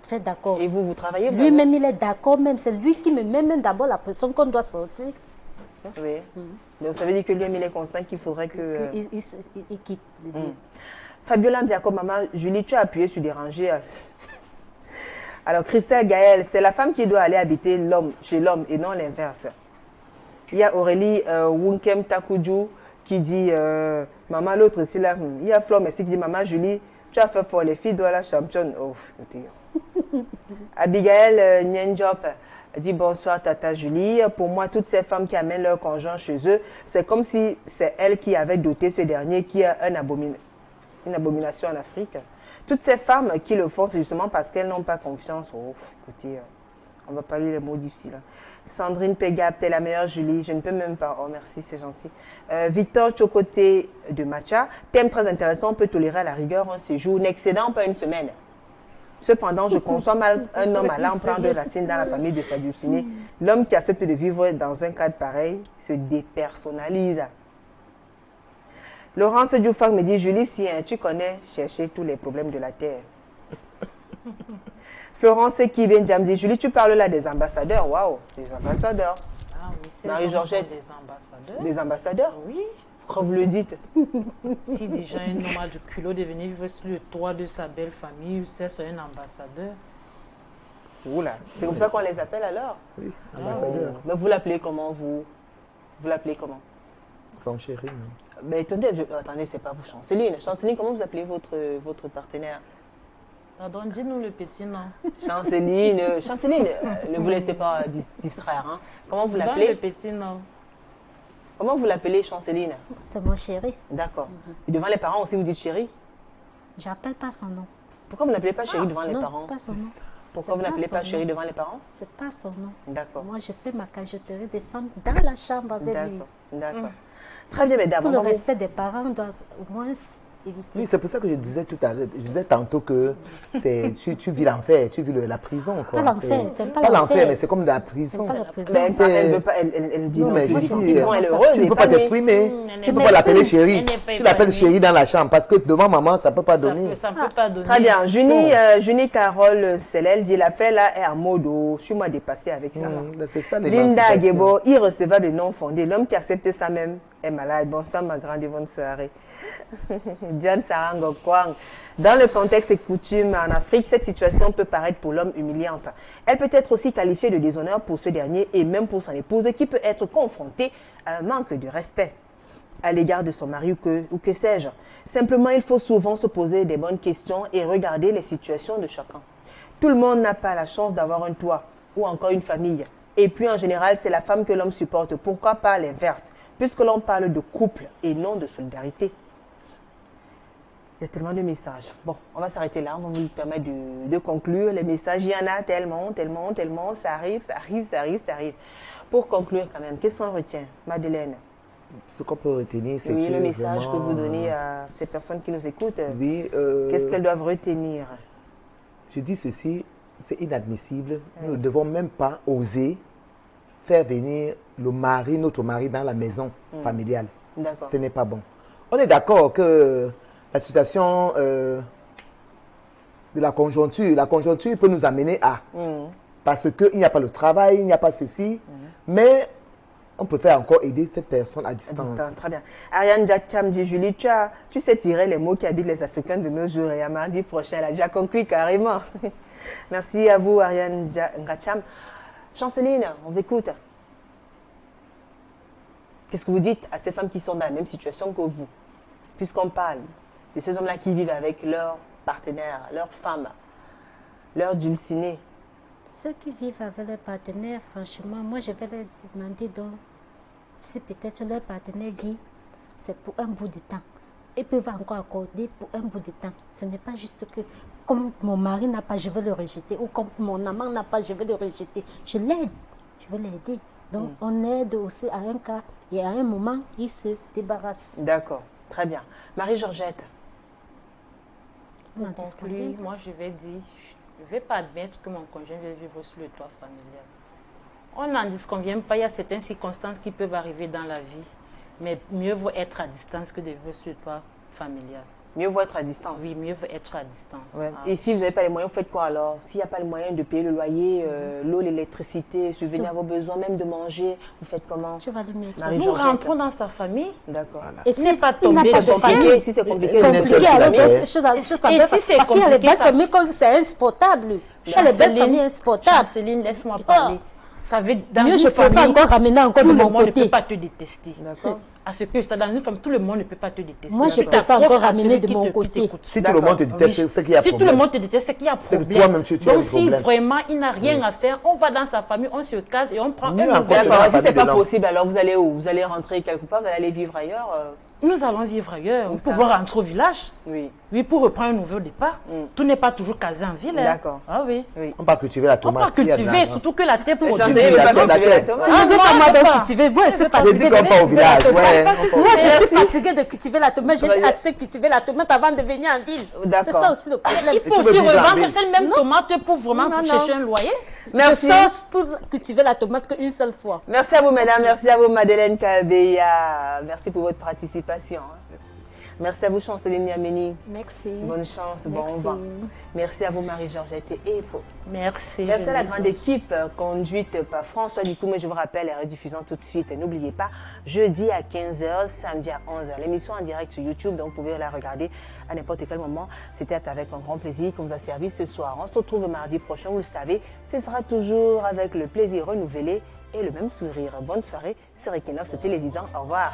Speaker 3: Très d'accord.
Speaker 1: Et vous travaillez vraiment?
Speaker 3: Lui-même, il est d'accord. Même c'est lui qui me met même d'abord la pression qu'on doit sortir. Ça.
Speaker 1: Oui. Donc ça veut dire que lui-même, il est conscient qu'il faudrait que...
Speaker 3: Il quitte.
Speaker 1: Fabiola Mbiako, maman, Julie, tu as appuyé sur déranger. Alors, Christelle Gaël, c'est la femme qui doit aller habiter chez l'homme et non l'inverse. Il y a Aurélie Wunkem Takudju qui dit, maman, l'autre ici, là, il y a Flore Messi qui dit, maman, Julie, tu as fait fort, les filles doivent la championne. Oh, Abigail Nyenjop dit, bonsoir, tata Julie. Pour moi, toutes ces femmes qui amènent leur conjoint chez eux, c'est comme si c'est elle qui avait doté ce dernier qui est un abominable. une abomination en Afrique. Toutes ces femmes qui le font, c'est justement parce qu'elles n'ont pas confiance. Oh, écoutez, on va parler les mots difficiles. Sandrine Pégap, t'es la meilleure Julie. Je ne peux même pas. Oh, merci, c'est gentil. Victor Chocoté de Matcha. Thème très intéressant. On peut tolérer à la rigueur un séjour n'excédant pas une semaine. Cependant, je conçois mal un homme allant prendre racine dans la famille de sa dulcinée. L'homme qui accepte de vivre dans un cadre pareil se dépersonnalise. Laurence Dioufak me dit, Julie, si tu connais chercher tous les problèmes de la terre. Florence Kibenja me dit, Julie, tu parles là des ambassadeurs. Waouh, des ambassadeurs.
Speaker 2: Ah oui, c'est
Speaker 1: Marie-Georgette.
Speaker 2: des ambassadeurs.
Speaker 1: Des ambassadeurs?
Speaker 2: Oui.
Speaker 1: Pourquoi vous le dites?
Speaker 2: Si déjà un homme a du culot de venir vivre sur le toit de sa belle famille, c'est un ambassadeur.
Speaker 1: Oula, c'est comme ça qu'on les appelle alors?
Speaker 4: Oui, ambassadeur.
Speaker 1: Mais vous l'appelez comment, vous? Vous l'appellez comment?
Speaker 4: Son chéri, non?
Speaker 1: Mais attendez, attendez, c'est pas vous, Chanceline. Chanceline, comment vous appelez votre partenaire?
Speaker 2: Pardon, dis-nous le petit nom.
Speaker 1: Chanceline, ne vous laissez pas distraire. Hein. Comment vous l'appelez?
Speaker 2: Le petit nom.
Speaker 1: Comment vous l'appelez, Chanceline?
Speaker 3: C'est mon chéri.
Speaker 1: D'accord. Et devant les parents aussi, vous dites chéri?
Speaker 3: J'appelle pas son nom.
Speaker 1: Pourquoi vous n'appelez pas chéri devant les
Speaker 3: non,
Speaker 1: parents?
Speaker 3: Pas son nom.
Speaker 1: Pourquoi vous n'appelez pas chéri devant les parents?
Speaker 3: C'est pas son nom.
Speaker 1: D'accord.
Speaker 3: Moi, je fais ma cagotterie des femmes dans la chambre avec lui.
Speaker 1: D'accord. Très bien, mesdames.
Speaker 3: Pour le respect des parents, on doit au moins éviter.
Speaker 4: Oui, c'est pour ça que je disais tout à l'heure, je disais tantôt que tu vis l'enfer, tu vis la prison. Quoi.
Speaker 3: Pas l'enfer, c'est
Speaker 4: pas l'enfer, mais c'est comme de la prison.
Speaker 3: C'est pas la prison.
Speaker 1: Elle veut pas, elle dit
Speaker 4: non, mais je dis, tu ne peux
Speaker 1: pas
Speaker 4: pas t'exprimer. Tu ne peux pas l'appeler chérie. Tu l'appelles chérie dans la chambre parce que devant maman, ça ne peut pas donner.
Speaker 2: Ça ne peut pas donner.
Speaker 1: Très bien. Junie Carole Selel dit l'affaire là est en mode je suis moi dépassée avec ça.
Speaker 4: C'est ça,
Speaker 1: Linda Gebo, irrecevable et non fondé. L'homme qui accepte ça même est malade. Bonsoir ma grande et bonne soirée. Diane Sarango Kwang. Dans le contexte et coutume en Afrique, cette situation peut paraître pour l'homme humiliante. Elle peut être aussi qualifiée de déshonneur pour ce dernier et même pour son épouse qui peut être confrontée à un manque de respect à l'égard de son mari ou que sais-je. Simplement, il faut souvent se poser des bonnes questions et regarder les situations de chacun. Tout le monde n'a pas la chance d'avoir un toit ou encore une famille. Et puis en général, c'est la femme que l'homme supporte. Pourquoi pas l'inverse? Puisque l'on parle de couple et non de solidarité. Il y a tellement de messages. Bon, on va s'arrêter là. On va vous permettre de conclure. Les messages, il y en a tellement. Ça arrive. Pour conclure quand même, qu'est-ce qu'on retient, Madeleine?
Speaker 4: Ce qu'on peut retenir, c'est
Speaker 1: oui,
Speaker 4: que
Speaker 1: le message
Speaker 4: vraiment,
Speaker 1: que vous donnez à ces personnes qui nous écoutent,
Speaker 4: oui,
Speaker 1: qu'est-ce qu'elles doivent retenir?
Speaker 4: Je dis ceci, c'est inadmissible. Nous ne devons même pas oser faire venir notre mari dans la maison familiale. Ce n'est pas bon. On est d'accord que la situation de la conjoncture peut nous amener à. Parce qu'il n'y a pas le travail, il n'y a pas ceci. Mais on peut faire encore aider cette personne à distance.
Speaker 1: Très bien. Ariane Jacham dit, Julie, tu sais tirer les mots qui habitent les Africains de nos jours et à mardi prochain, elle a déjà conclu carrément. Merci à vous, Ariane Jacham. Chanceline, on vous écoute. Qu'est-ce que vous dites à ces femmes qui sont dans la même situation que vous? Puisqu'on parle de ces hommes-là qui vivent avec leurs partenaires, leurs femmes, leurs dulcinés.
Speaker 3: Ceux qui vivent avec leurs partenaires, franchement, moi je vais leur demander donc si peut-être leur partenaire vit, c'est pour un bout de temps. Ils peuvent encore accorder pour un bout de temps. Ce n'est pas juste que comme mon mari n'a pas, je vais le rejeter, ou comme mon amant n'a pas, je vais le rejeter. Je l'aide, je vais l'aider. Donc on aide aussi à un cas et à un moment, il se débarrasse.
Speaker 1: D'accord, très bien. Marie-Georgette.
Speaker 2: Pour conclure, moi je vais dire, je ne vais pas admettre que mon conjoint vienne vivre sur le toit familial. On n'en disconvient pas, il y a certaines circonstances qui peuvent arriver dans la vie, mais mieux vaut être à distance que de vivre sur le toit familial.
Speaker 1: Mieux vaut être à distance.
Speaker 2: Oui, mieux vaut être à distance.
Speaker 1: Ouais. Et si vous n'avez pas les moyens, vous faites quoi alors? S'il n'y a pas les moyens de payer le loyer, l'eau, l'électricité, subvenir à vos besoins, même de manger, vous faites comment?
Speaker 3: Tu vas le mettre.
Speaker 2: Nous rentrons dans sa famille.
Speaker 1: D'accord.
Speaker 2: Voilà. Et si pas tombé
Speaker 1: si c'est compliqué,
Speaker 3: alors et si c'est compliqué, parce qu'il y a les belles familles comme c'est insupportable. Il y a les belles familles insupportables.
Speaker 2: Céline, laisse-moi parler. Ça veut dire, dans
Speaker 3: une
Speaker 2: je
Speaker 3: famille, peux encore ramener encore de mon côté.
Speaker 2: Tout le monde ne peut pas te détester.
Speaker 1: D'accord.
Speaker 2: À ce que ça, dans une famille, tout le monde ne peut pas te détester.
Speaker 3: Moi, je peux pas encore ramener de mon côté.
Speaker 4: Si tout le monde te déteste, c'est qu'il y a problème.
Speaker 2: Si tout le monde te déteste, c'est qu'il y a problème.
Speaker 4: Toi-même, tu as un problème.
Speaker 2: Donc, si vraiment il n'a rien à faire, on va dans sa famille, on se case et on prend un nouveau.
Speaker 1: D'accord. Si ce n'est pas possible, alors vous allez où? Vous allez rentrer quelque part, vous allez aller vivre ailleurs?
Speaker 2: nous allons vivre ailleurs. Nous pouvons rentrer au village.
Speaker 1: Oui.
Speaker 2: Oui, pour reprendre un nouveau départ. Tout n'est pas toujours casé en ville.
Speaker 1: D'accord.
Speaker 2: Ah oui.
Speaker 1: Oui.
Speaker 4: On peut cultiver la tomate.
Speaker 2: On peut cultiver, surtout que la terre pour
Speaker 1: J'en
Speaker 2: cultiver.
Speaker 1: ai pas
Speaker 4: la
Speaker 1: cultivé la
Speaker 4: terre.
Speaker 1: tomate.
Speaker 3: Je ne veux pas moi de cultiver. Moi, je suis
Speaker 4: Je
Speaker 3: fatiguée
Speaker 4: dis
Speaker 3: de
Speaker 4: qu'on pas au
Speaker 3: cultiver la
Speaker 4: village.
Speaker 3: tomate.
Speaker 4: Ouais.
Speaker 3: Moi, je
Speaker 1: Merci.
Speaker 3: suis fatiguée de cultiver la tomate. J'ai
Speaker 1: Très bien.
Speaker 3: assez cultiver la tomate avant de venir en ville.
Speaker 1: D'accord.
Speaker 3: C'est ça aussi le problème.
Speaker 2: Il peut
Speaker 4: tu veux
Speaker 2: aussi
Speaker 4: vivre en
Speaker 2: revendre
Speaker 4: ville.
Speaker 2: cette même tomate pour vraiment
Speaker 3: Non, non.
Speaker 2: chercher un loyer.
Speaker 1: Merci.
Speaker 3: Je sors pour cultiver la tomate qu'une seule fois.
Speaker 1: Merci à vous, mesdames. Merci à vous, Madeleine Kabeya. Merci pour votre participation. Merci à vous, Chanceline Niameni.
Speaker 3: Merci.
Speaker 1: Bonne chance, bon
Speaker 3: Merci.
Speaker 1: vent. Merci à vous, Marie-Georgette et Epo.
Speaker 2: Merci.
Speaker 1: Merci à la grande équipe conduite par François Ducou. Mais je vous rappelle, la rediffusion tout de suite. N'oubliez pas, jeudi à 15h, samedi à 11h. L'émission en direct sur YouTube, donc vous pouvez la regarder à n'importe quel moment. C'était avec un grand plaisir qu'on vous a servi ce soir. On se retrouve mardi prochain, vous le savez. Ce sera toujours avec le plaisir renouvelé et le même sourire. Bonne soirée sur Equinox Télévision. Au revoir.